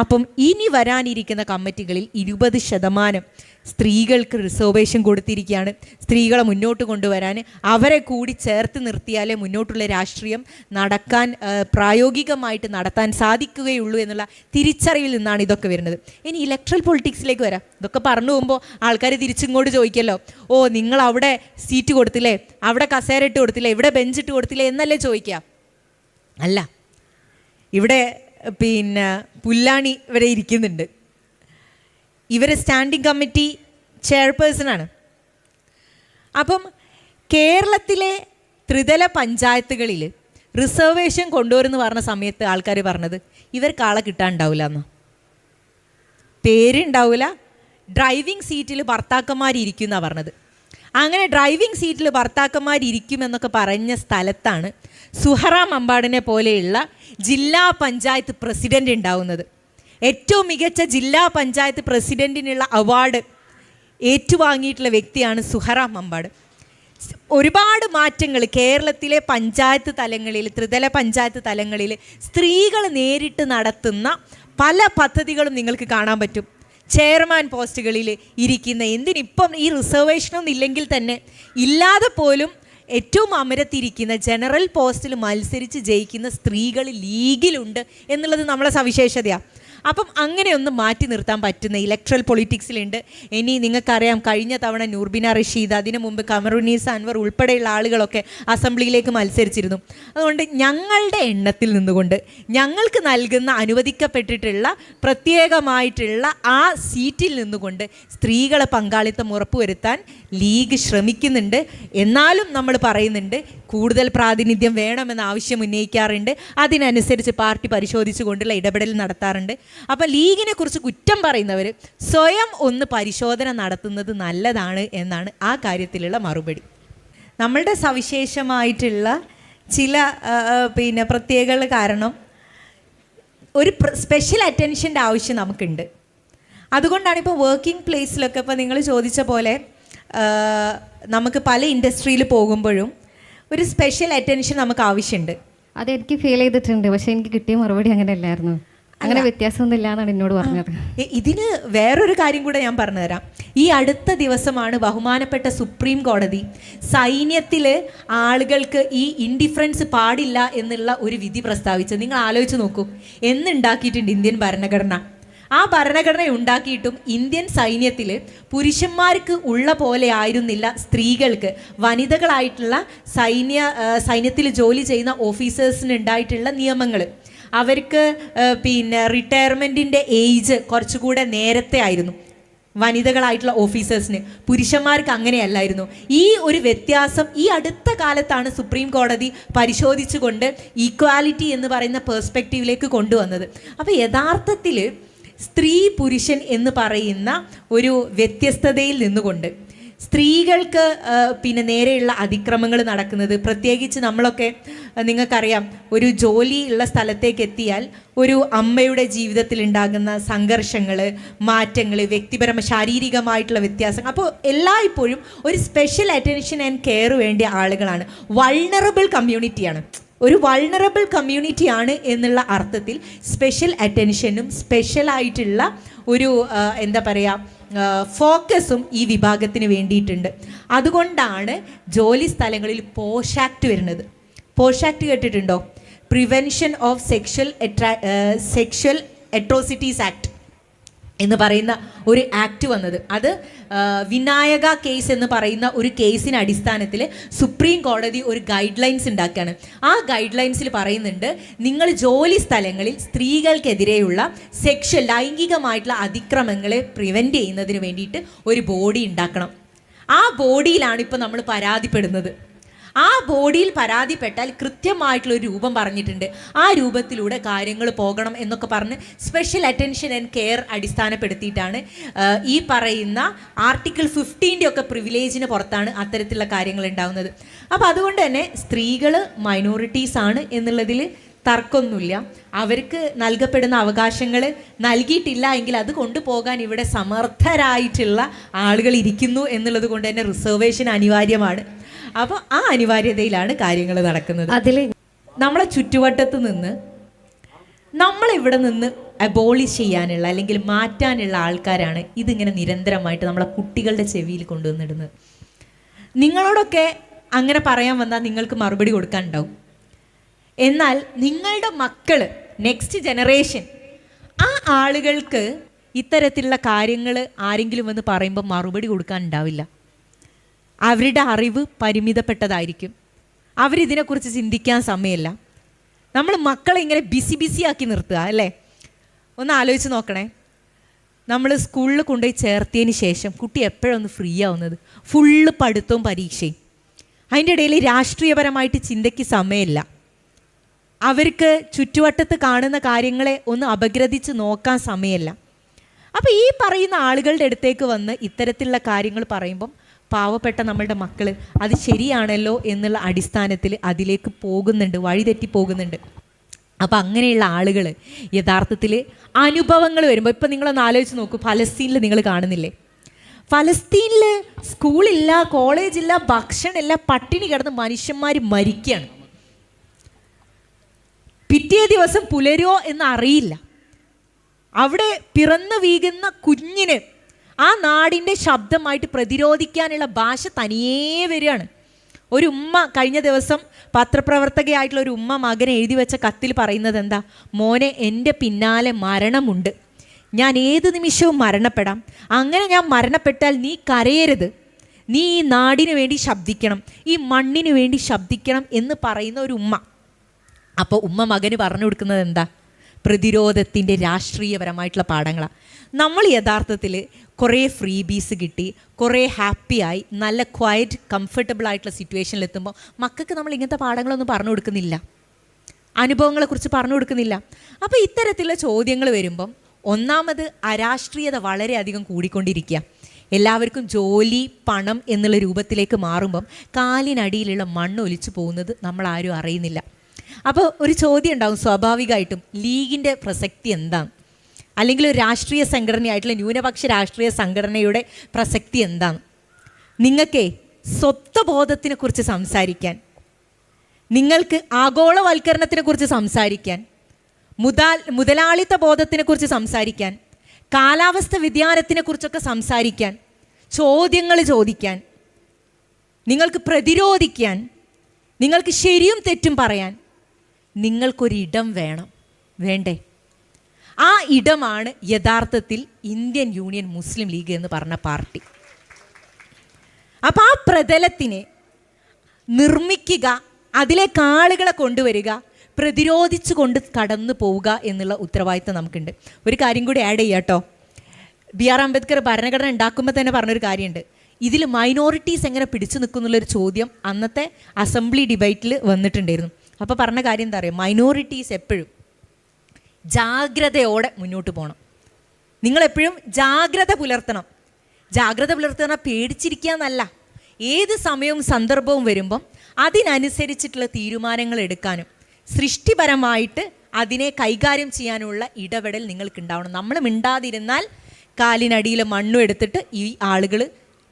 അപ്പം ഇനി വരാനിരിക്കുന്ന കമ്മിറ്റികളിൽ 20% സ്ത്രീകൾക്ക് റിസർവേഷൻ കൊടുത്തിരിക്കുകയാണ്. സ്ത്രീകളെ മുന്നോട്ട് കൊണ്ടുവരാൻ അവരെ കൂടി ചേർത്ത് നിർത്തിയാലേ മുന്നോട്ടുള്ള രാഷ്ട്രീയം നടക്കാൻ പ്രായോഗികമായിട്ട് നടത്താൻ സാധിക്കുകയുള്ളൂ എന്നുള്ള തിരിച്ചറിവിൽ നിന്നാണ് ഇതൊക്കെ വരുന്നത്. ഇനി ഇലക്ട്രൽ പൊളിറ്റിക്സിലേക്ക് വരാം. ഇതൊക്കെ പറഞ്ഞു പോകുമ്പോൾ ആൾക്കാർ തിരിച്ചിങ്ങോട്ട് ചോദിക്കല്ലോ, ഓ നിങ്ങൾ അവിടെ സീറ്റ് കൊടുത്തില്ലേ, അവിടെ കസേര ഇട്ട് കൊടുത്തില്ലേ, ഇവിടെ ബെഞ്ച് ഇട്ട് കൊടുത്തില്ലേ എന്നല്ലേ ചോദിക്കുക. അല്ല, ഇവിടെ പുല്ലാണി ഇവരെ ഇരിക്കുന്നുണ്ട്. ഇവർ സ്റ്റാൻഡിംഗ് കമ്മിറ്റി ചെയർപേഴ്സണാണ്. അപ്പം കേരളത്തിലെ ത്രിതല പഞ്ചായത്തുകളിൽ റിസർവേഷൻ കൊണ്ടുവരുമെന്ന് പറഞ്ഞ സമയത്ത് ആൾക്കാർ പറഞ്ഞത് ഇവർക്ക് ആളെ കിട്ടാനുണ്ടാവില്ല എന്നോ, പേരുണ്ടാവില്ല, ഡ്രൈവിംഗ് സീറ്റിൽ ഭർത്താക്കന്മാരിയ്ക്കും എന്നാണ് പറഞ്ഞത്. അങ്ങനെ ഡ്രൈവിംഗ് സീറ്റിൽ ഭർത്താക്കന്മാരിയ്ക്കുമെന്നൊക്കെ പറഞ്ഞ സ്ഥലത്താണ് സുഹറ മമ്പാടിനെ പോലെയുള്ള ജില്ലാ പഞ്ചായത്ത് പ്രസിഡൻ്റ് ഉണ്ടാവുന്നത്. ഏറ്റവും മികച്ച ജില്ലാ പഞ്ചായത്ത് പ്രസിഡൻറ്റിനുള്ള അവാർഡ് ഏറ്റുവാങ്ങിയിട്ടുള്ള വ്യക്തിയാണ് സുഹറ മമ്പാട്. ഒരുപാട് മാറ്റങ്ങൾ കേരളത്തിലെ പഞ്ചായത്ത് തലങ്ങളിൽ, ത്രിതല പഞ്ചായത്ത് തലങ്ങളിൽ സ്ത്രീകൾ നേരിട്ട് നടത്തുന്ന പല പദ്ധതികളും നിങ്ങൾക്ക് കാണാൻ പറ്റും. ചെയർമാൻ പോസ്റ്റുകളിൽ ഇരിക്കുന്ന, എന്തിനിപ്പം ഈ റിസർവേഷനൊന്നും ഇല്ലെങ്കിൽ തന്നെ ഇല്ലാതെ പോലും ഏറ്റവും അമരത്തിരിക്കുന്ന ജനറൽ പോസ്റ്റിൽ മത്സരിച്ച് ജയിക്കുന്ന സ്ത്രീകൾ ലീഗിലുണ്ട് എന്നുള്ളത് നമ്മളെ സവിശേഷതയാണ്. അപ്പം അങ്ങനെയൊന്നും മാറ്റി നിർത്താൻ പറ്റുന്ന ഇലക്ട്രൽ പൊളിറ്റിക്സിലുണ്ട്. ഇനി നിങ്ങൾക്കറിയാം, കഴിഞ്ഞ തവണ നൂർബിന റഷീദ്, അതിനു മുമ്പ് കമറുന്നീസ അൻവർ ഉൾപ്പെടെയുള്ള ആളുകളൊക്കെ അസംബ്ലിയിലേക്ക് മത്സരിച്ചിരുന്നു. അതുകൊണ്ട് ഞങ്ങളുടെ എണ്ണത്തിൽ നിന്നുകൊണ്ട് ഞങ്ങൾക്ക് നൽകുന്ന അനുവദിക്കപ്പെട്ടിട്ടുള്ള പ്രത്യേകമായിട്ടുള്ള ആ സീറ്റിൽ നിന്നുകൊണ്ട് സ്ത്രീകളെ പങ്കാളിത്തം ഉറപ്പുവരുത്താൻ ലീഗ് ശ്രമിക്കുന്നുണ്ട്. എന്നാലും നമ്മൾ പറയുന്നുണ്ട് കൂടുതൽ പ്രാതിനിധ്യം വേണമെന്ന ആവശ്യം ഉന്നയിക്കാറുണ്ട്. അതിനനുസരിച്ച് പാർട്ടി പരിശോധിച്ചുകൊണ്ടുള്ള ഇടപെടൽ നടത്താറുണ്ട്. അപ്പോൾ ലീഗിനെ കുറിച്ച് കുറ്റം പറയുന്നവർ സ്വയം ഒന്ന് പരിശോധന നടത്തുന്നത് നല്ലതാണ് എന്നാണ് ആ കാര്യത്തിലുള്ള മറുപടി. നമ്മളുടെ സവിശേഷമായിട്ടുള്ള ചില പ്രത്യേകതകൾ കാരണം ഒരു സ്പെഷ്യൽ അറ്റൻഷൻ്റെ ആവശ്യം നമുക്കുണ്ട്. അതുകൊണ്ടാണ് ഇപ്പോൾ വർക്കിംഗ് പ്ലേസിലൊക്കെ ഇപ്പോൾ നിങ്ങൾ ചോദിച്ച പോലെ നമുക്ക് പല ഇൻഡസ്ട്രിയിൽ പോകുമ്പോഴും ഒരു സ്പെഷ്യൽ അറ്റൻഷൻ നമുക്ക് ആവശ്യമുണ്ട്. അതെനിക്ക് ഫീൽ ചെയ്തിട്ടുണ്ട്. പക്ഷേ എനിക്ക് കിട്ടിയ മറുപടി അങ്ങനെ അല്ലായിരുന്നു. അങ്ങനെ വ്യത്യാസമൊന്നും ഇല്ല എന്നാണ് എന്നോട് പറഞ്ഞത്. ഇതിന് വേറൊരു കാര്യം കൂടെ ഞാൻ പറഞ്ഞുതരാം. ഈ അടുത്ത ദിവസമാണ് ബഹുമാനപ്പെട്ട സുപ്രീം കോടതി സൈന്യത്തിൽ ആളുകൾക്ക് ഈ ഇൻഡിഫറൻസ് പാടില്ല എന്നുള്ള ഒരു വിധി പ്രസ്താവിച്ചത്. നിങ്ങൾ ആലോചിച്ച് നോക്കൂ, എന്നുണ്ടാക്കിയിട്ടുണ്ട് ഇന്ത്യൻ ഭരണഘടന. ആ ഭരണഘടന ഉണ്ടാക്കിയിട്ടും ഇന്ത്യൻ സൈന്യത്തിൽ പുരുഷന്മാർക്ക് ഉള്ള പോലെ ആയിരുന്നില്ല സ്ത്രീകൾക്ക്, വനിതകളായിട്ടുള്ള സൈന്യത്തിൽ ജോലി ചെയ്യുന്ന ഓഫീസേഴ്സിന് ഉണ്ടായിട്ടുള്ള നിയമങ്ങൾ. അവർക്ക് റിട്ടയർമെൻറ്റിൻ്റെ ഏജ് കുറച്ചുകൂടെ നേരത്തെ ആയിരുന്നു വനിതകളായിട്ടുള്ള ഓഫീസേഴ്സിന്. പുരുഷന്മാർക്ക് അങ്ങനെയല്ലായിരുന്നു. ഈ ഒരു വ്യത്യാസം ഈ അടുത്ത കാലത്താണ് സുപ്രീം കോടതി പരിശോധിച്ചുകൊണ്ട് ഈക്വാലിറ്റി എന്ന് പറയുന്ന പേഴ്സ്പെക്റ്റീവിലേക്ക് കൊണ്ടുവന്നത്. അപ്പോൾ യഥാർത്ഥത്തിൽ സ്ത്രീ പുരുഷൻ എന്ന് പറയുന്ന ഒരു വ്യത്യസ്തതയിൽ നിന്നുകൊണ്ട് സ്ത്രീകൾക്ക് നേരെയുള്ള അതിക്രമങ്ങൾ നടക്കുന്നത്, പ്രത്യേകിച്ച് നമ്മളൊക്കെ നിങ്ങൾക്കറിയാം, ഒരു ജോലിയുള്ള സ്ഥലത്തേക്ക് എത്തിയാൽ ഒരു അമ്മയുടെ ജീവിതത്തിൽ ഉണ്ടാകുന്ന സംഘർഷങ്ങൾ, മാറ്റങ്ങൾ, ശാരീരികമായിട്ടുള്ള വ്യത്യാസം. അപ്പോൾ എല്ലായ്പ്പോഴും ഒരു സ്പെഷ്യൽ അറ്റൻഷൻ ആൻഡ് കെയർ വേണ്ടിയ ആളുകളാണ്. വൾണറബിൾ കമ്മ്യൂണിറ്റിയാണ്, ഒരു വൾണറബിൾ കമ്മ്യൂണിറ്റിയാണ് എന്നുള്ള അർത്ഥത്തിൽ സ്പെഷ്യൽ അറ്റൻഷനും സ്പെഷ്യലായിട്ടുള്ള ഒരു ഫോക്കസും ഈ വിഭാഗത്തിന് വേണ്ടിയിട്ടുണ്ട്. അതുകൊണ്ടാണ് ജോലി സ്ഥലങ്ങളിൽ പോഷ് ആക്ട് വരുന്നത്. പോഷ് ആക്ട് കേട്ടിട്ടുണ്ടോ? Prevention of sexual atrocities act എന്ന് പറയുന്ന ഒരു ആക്ട് വന്നത്. അത് വിനായക കേസ് എന്ന് പറയുന്ന ഒരു കേസിന് അടിസ്ഥാനത്തിൽ സുപ്രീം കോടതി ഒരു ഗൈഡ് ലൈൻസ് ഉണ്ടാക്കുകയാണ്. ആ ഗൈഡ് ലൈൻസിൽ പറയുന്നുണ്ട്, നിങ്ങൾ ജോലി സ്ഥലങ്ങളിൽ സ്ത്രീകൾക്കെതിരെയുള്ള ലൈംഗികമായിട്ടുള്ള അതിക്രമങ്ങളെ പ്രിവെൻറ്റ് ചെയ്യുന്നതിന് വേണ്ടിയിട്ട് ഒരു ബോഡി ഉണ്ടാക്കണം. ആ ബോഡിയിലാണ് ഇപ്പോൾ നമ്മൾ പരാതിപ്പെടുന്നത്. ആ ബോഡിയിൽ പരാതിപ്പെട്ടാൽ കൃത്യമായിട്ടുള്ള ഒരു രൂപം പറഞ്ഞിട്ടുണ്ട്, ആ രൂപത്തിലൂടെ കാര്യങ്ങൾ പോകണം എന്നൊക്കെ പറഞ്ഞ് സ്പെഷ്യൽ അറ്റൻഷൻ ആൻഡ് കെയർ അടിസ്ഥാനപ്പെടുത്തിയിട്ടാണ് ഈ പറയുന്ന ആർട്ടിക്കിൾ 15 ഒക്കെ പ്രിവിലേജിന് പുറത്താണ് അത്തരത്തിലുള്ള കാര്യങ്ങൾ ഉണ്ടാകുന്നത്. അപ്പോൾ അതുകൊണ്ട് തന്നെ സ്ത്രീകൾ മൈനോറിറ്റീസ് ആണ് എന്നുള്ളതിൽ തർക്കമൊന്നുമില്ല. അവർക്ക് നൽകപ്പെടുന്ന അവകാശങ്ങൾ നൽകിയിട്ടില്ല എങ്കിൽ അത് കൊണ്ടുപോകാൻ ഇവിടെ സമർത്ഥരായിട്ടുള്ള ആളുകൾ ഇരിക്കുന്നു എന്നുള്ളത് കൊണ്ട് തന്നെ റിസർവേഷൻ അനിവാര്യമാണ്. അപ്പോൾ ആ അനിവാര്യതയിലാണ് കാര്യങ്ങൾ നടക്കുന്നത്. അതിൽ നമ്മളെ ചുറ്റുവട്ടത്ത് നിന്ന് നമ്മളിവിടെ നിന്ന് അബോളിഷ് ചെയ്യാനുള്ള അല്ലെങ്കിൽ മാറ്റാനുള്ള ആൾക്കാരാണ് ഇതിങ്ങനെ നിരന്തരമായിട്ട് നമ്മളെ കുട്ടികളുടെ ചെവിയിൽ കൊണ്ടുവന്നിടുന്നത്. നിങ്ങളോടൊക്കെ അങ്ങനെ പറയാൻ വന്നാൽ നിങ്ങൾക്ക് മറുപടി കൊടുക്കാനുണ്ടാവും. എന്നാൽ നിങ്ങളുടെ മക്കൾ, നെക്സ്റ്റ് ജനറേഷൻ, ആ ആളുകൾക്ക് ഇത്തരത്തിലുള്ള കാര്യങ്ങൾ ആരെങ്കിലും വന്ന് പറയുമ്പോൾ മറുപടി കൊടുക്കാൻ ഉണ്ടാവില്ല. അവരുടെ അറിവ് പരിമിതപ്പെട്ടതായിരിക്കും. അവരിതിനെക്കുറിച്ച് ചിന്തിക്കാൻ സമയമില്ല. നമ്മൾ മക്കളെ ഇങ്ങനെ ബിസി ആക്കി നിർത്തുക അല്ലേ? ഒന്ന് ആലോചിച്ച് നോക്കണേ. നമ്മൾ സ്കൂളിൽ കൊണ്ടുപോയി ചേർത്തിയതിന് ശേഷം കുട്ടി എപ്പോഴൊന്ന് ഫ്രീ ആവുന്നത്? ഫുള്ള് പഠിത്തവും പരീക്ഷയും. അതിൻ്റെ ഇടയിൽ രാഷ്ട്രീയപരമായിട്ട് ചിന്തയ്ക്ക് സമയമില്ല. അവർക്ക് ചുറ്റുവട്ടത്ത് കാണുന്ന കാര്യങ്ങളെ ഒന്ന് അപഗ്രഥിച്ച് നോക്കാൻ സമയമില്ല. അപ്പോൾ ഈ പറയുന്ന ആളുകളുടെ അടുത്തേക്ക് വന്ന് ഇത്തരത്തിലുള്ള കാര്യങ്ങൾ പറയുമ്പം പാവപ്പെട്ട നമ്മളുടെ മക്കൾ അത് ശരിയാണല്ലോ എന്നുള്ള അടിസ്ഥാനത്തിൽ അതിലേക്ക് പോകുന്നുണ്ട്, വഴിതെറ്റി പോകുന്നുണ്ട്. അപ്പം അങ്ങനെയുള്ള ആളുകൾ യഥാർത്ഥത്തിൽ അനുഭവങ്ങൾ വരുമ്പോൾ, ഇപ്പം നിങ്ങളൊന്ന് ആലോചിച്ച് നോക്കൂ, ഫലസ്തീനിൽ നിങ്ങൾ കാണുന്നില്ലേ? ഫലസ്തീനിൽ സ്കൂളില്ല, കോളേജില്ല, ഭക്ഷണമില്ല, പട്ടിണി കിടന്ന് മനുഷ്യന്മാർ മരിക്കുകയാണ്. പിറ്റേ ദിവസം പുലരോ എന്ന് അറിയില്ല. അവിടെ പിറന്നു വീകുന്ന കുഞ്ഞിന് ആ നാടിൻ്റെ ശബ്ദമായിട്ട് പ്രതിരോധിക്കാനുള്ള ഭാഷ തനിയേ വരികയാണ്. ഒരു ഉമ്മ കഴിഞ്ഞ ദിവസം പത്രപ്രവർത്തകയായിട്ടുള്ള ഒരു ഉമ്മ മകനെ എഴുതി വെച്ച കത്തിൽ പറയുന്നത് എന്താ? മോനെ, എൻ്റെ പിന്നാലെ മരണമുണ്ട്, ഞാൻ ഏത് നിമിഷവും മരണപ്പെടാം. അങ്ങനെ ഞാൻ മരണപ്പെട്ടാൽ നീ കരയരുത്, നീ ഈ നാടിനു വേണ്ടി ശബ്ദിക്കണം, ഈ മണ്ണിന് വേണ്ടി ശബ്ദിക്കണം എന്ന് പറയുന്ന ഒരു ഉമ്മ. അപ്പോൾ ഉമ്മ മകന് പറഞ്ഞു കൊടുക്കുന്നത് എന്താ? പ്രതിരോധത്തിൻ്റെ രാഷ്ട്രീയപരമായിട്ടുള്ള പാഠങ്ങളാണ്. നമ്മൾ യഥാർത്ഥത്തിൽ കുറേ ഫ്രീ ബീസ് കിട്ടി, കുറേ ഹാപ്പിയായി, നല്ല ക്വയറ്റ് കംഫർട്ടബിൾ ആയിട്ടുള്ള സിറ്റുവേഷനിൽ എത്തുമ്പോൾ മക്കൾക്ക് നമ്മൾ ഇങ്ങനത്തെ പാഠങ്ങളൊന്നും പറഞ്ഞു കൊടുക്കുന്നില്ല, അനുഭവങ്ങളെക്കുറിച്ച് പറഞ്ഞു കൊടുക്കുന്നില്ല. അപ്പോൾ ഇത്തരത്തിലുള്ള ചോദ്യങ്ങൾ വരുമ്പം ഒന്നാമത് അരാഷ്ട്രീയത വളരെയധികം കൂടിക്കൊണ്ടിരിക്കുക. എല്ലാവർക്കും ജോലി, പണം എന്നുള്ള രൂപത്തിലേക്ക് മാറുമ്പം കാലിനടിയിലുള്ള മണ്ണ് ഒലിച്ചു പോകുന്നത് നമ്മളാരും അറിയുന്നില്ല. അപ്പോൾ ഒരു ചോദ്യം ഉണ്ടാവും സ്വാഭാവികമായിട്ടും, ലീഗിൻ്റെ പ്രസക്തി എന്താണ്? അല്ലെങ്കിൽ ഒരു രാഷ്ട്രീയ സംഘടനയായിട്ടുള്ള ന്യൂനപക്ഷ രാഷ്ട്രീയ സംഘടനയുടെ പ്രസക്തി എന്താണ്? നിങ്ങൾക്ക് സ്വത്വബോധത്തിനെ കുറിച്ച് സംസാരിക്കാൻ, നിങ്ങൾക്ക് ആഗോളവൽക്കരണത്തിനെ കുറിച്ച് സംസാരിക്കാൻ, മുതലാളിത്ത ബോധത്തിനെ കുറിച്ച് സംസാരിക്കാൻ, കാലാവസ്ഥ വ്യതിയാനത്തിനെ കുറിച്ചൊക്കെ സംസാരിക്കാൻ, ചോദ്യങ്ങൾ ചോദിക്കാൻ, നിങ്ങൾക്ക് പ്രതിരോധിക്കാൻ, നിങ്ങൾക്ക് ശരിയും തെറ്റും പറയാൻ നിങ്ങൾക്കൊരിടം വേണം, വേണ്ടേ? ആ ഇടമാണ് യഥാർത്ഥത്തിൽ ഇന്ത്യൻ യൂണിയൻ മുസ്ലിം ലീഗ് എന്ന് പറഞ്ഞ പാർട്ടി. അപ്പോൾ ആ പ്രതലത്തിനെ നിർമ്മിക്കുക, അതിലേക്ക് ആളുകളെ കൊണ്ടുവരിക, പ്രതിരോധിച്ചു കൊണ്ട് കടന്നു പോവുക എന്നുള്ള ഉത്തരവാദിത്വം നമുക്കുണ്ട്. ഒരു കാര്യം കൂടി ആഡ് ചെയ്യാം കേട്ടോ. BR അംബേദ്കർ ഭരണഘടന ഉണ്ടാക്കുമ്പോൾ തന്നെ പറഞ്ഞൊരു കാര്യമുണ്ട്. ഇതിൽ മൈനോറിറ്റീസ് എങ്ങനെ പിടിച്ചു നിൽക്കുന്നുള്ളൊരു ചോദ്യം അന്നത്തെ അസംബ്ലി ഡിബേറ്റിൽ വന്നിട്ടുണ്ടായിരുന്നു. അപ്പോൾ പറഞ്ഞ കാര്യം എന്താ പറയുക? മൈനോറിറ്റീസ് എപ്പോഴും ജാഗ്രതയോടെ മുന്നോട്ട് പോകണം. നിങ്ങളെപ്പോഴും ജാഗ്രത പുലർത്തണം. ജാഗ്രത പുലർത്തുന്ന പേടിച്ചിരിക്കുക എന്നല്ല, ഏത് സമയവും സന്ദർഭവും വരുമ്പം അതിനനുസരിച്ചിട്ടുള്ള തീരുമാനങ്ങൾ എടുക്കാനും സൃഷ്ടിപരമായിട്ട് അതിനെ കൈകാര്യം ചെയ്യാനുള്ള ഇടപെടൽ നിങ്ങൾക്കുണ്ടാവണം. നമ്മൾ മിണ്ടാതിരുന്നാൽ കാലിനടിയിൽ മണ്ണും എടുത്തിട്ട് ഈ ആളുകൾ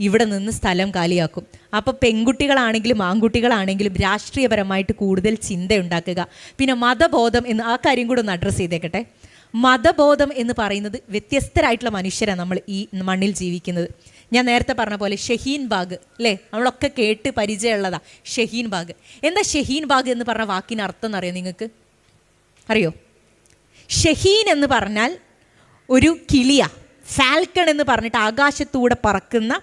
ഇവിടെ നിന്ന് സ്ഥലം കാലിയാക്കും. അപ്പോൾ പെൺകുട്ടികളാണെങ്കിലും ആൺകുട്ടികളാണെങ്കിലും രാഷ്ട്രീയപരമായിട്ട് കൂടുതൽ ചിന്തയുണ്ടാക്കുക. പിന്നെ മതബോധം എന്ന് ആ കാര്യം കൂടെ ഒന്ന് അഡ്രസ്സ് ചെയ്തേക്കട്ടെ. മതബോധം എന്ന് പറയുന്നത് വ്യത്യസ്തരായിട്ടുള്ള മനുഷ്യരാണ് നമ്മൾ ഈ മണ്ണിൽ ജീവിക്കുന്നത്. ഞാൻ നേരത്തെ പറഞ്ഞ പോലെ ഷഹീൻ ബാഗ് അല്ലേ, നമ്മളൊക്കെ കേട്ട് പരിചയമുള്ളതാ ഷഹീൻ ബാഗ്. എന്താ ഷഹീൻ ബാഗ് എന്ന് പറഞ്ഞ വാക്കിന് അർത്ഥം എന്നറിയോ നിങ്ങൾക്ക്? അറിയോ? ഷഹീൻ എന്ന് പറഞ്ഞാൽ ഒരു കിളിയാ. ഫാൽക്കൺ എന്ന് പറഞ്ഞിട്ട് ആകാശത്തൂടെ പറക്കുന്ന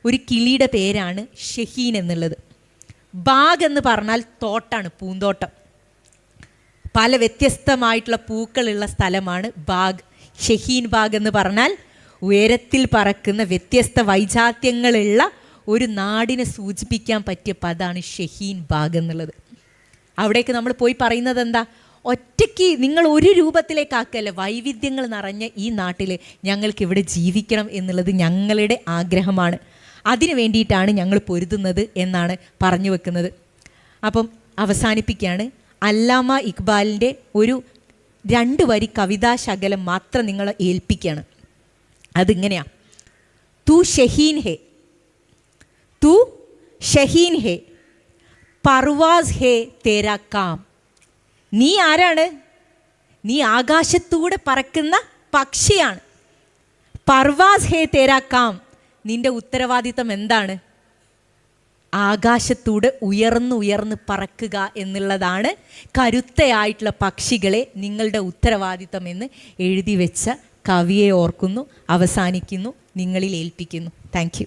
ഒരു കിളിയുടെ പേരാണ് ഷഹീൻ എന്നുള്ളത്. ബാഗ് എന്ന് പറഞ്ഞാൽ തോട്ടാണ്, പൂന്തോട്ടം. പല വ്യത്യസ്തമായിട്ടുള്ള പൂക്കളുള്ള സ്ഥലമാണ് ബാഗ്. ഷഹീൻ ബാഗ് എന്ന് പറഞ്ഞാൽ ഉയരത്തിൽ പറക്കുന്ന വ്യത്യസ്ത വൈജാത്യങ്ങളുള്ള ഒരു നാടിനെ സൂചിപ്പിക്കാൻ പറ്റിയ പദമാണ് ഷഹീൻ ബാഗ് എന്നുള്ളത്. അവിടേക്ക് നമ്മൾ പോയി പറയുന്നത് എന്താ? ഒറ്റയ്ക്ക് നിങ്ങൾ ഒരു രൂപത്തിലേക്കാക്കല്ല, വൈവിധ്യങ്ങൾ നിറഞ്ഞ ഈ നാട്ടിൽ ഞങ്ങൾക്ക് ഇവിടെ ജീവിക്കണം എന്നുള്ളത് ഞങ്ങളുടെ ആഗ്രഹമാണ്. അതിനു വേണ്ടിയിട്ടാണ് ഞങ്ങൾ പൊരുതുന്നത് എന്നാണ് പറഞ്ഞു വെക്കുന്നത്. അപ്പം അവസാനിപ്പിക്കുകയാണ്. അല്ലാമ ഇക്ബാലിൻ്റെ ഒരു 2 വരി കവിതാശകലം മാത്രം നിങ്ങളെ ഏൽപ്പിക്കുകയാണ്. അതിങ്ങനെയാണ്: തൂ ഷഹീൻ ഹേ, തൂ ഷഹീൻ ഹേ, പർവാസ് ഹേ തേരാ കാം. നീ ആരാണ്? നീ ആകാശത്തൂടെ പറക്കുന്ന പക്ഷിയാണ്. പർവാസ് ഹേ തേരാ കാം, നിന്റെ ഉത്തരവാദിത്തം എന്താണ്? ആകാശത്തൂടെ ഉയർന്ന് പറക്കുക എന്നുള്ളതാണ് കരുത്തയായിട്ടുള്ള പക്ഷികളെ നിങ്ങളുടെ ഉത്തരവാദിത്തം എന്ന് എഴുതി വെച്ച കവിയെ ഓർക്കുന്നു, അവസാനിക്കുന്നു, നിങ്ങളിൽ ഏൽപ്പിക്കുന്നു. Thank you.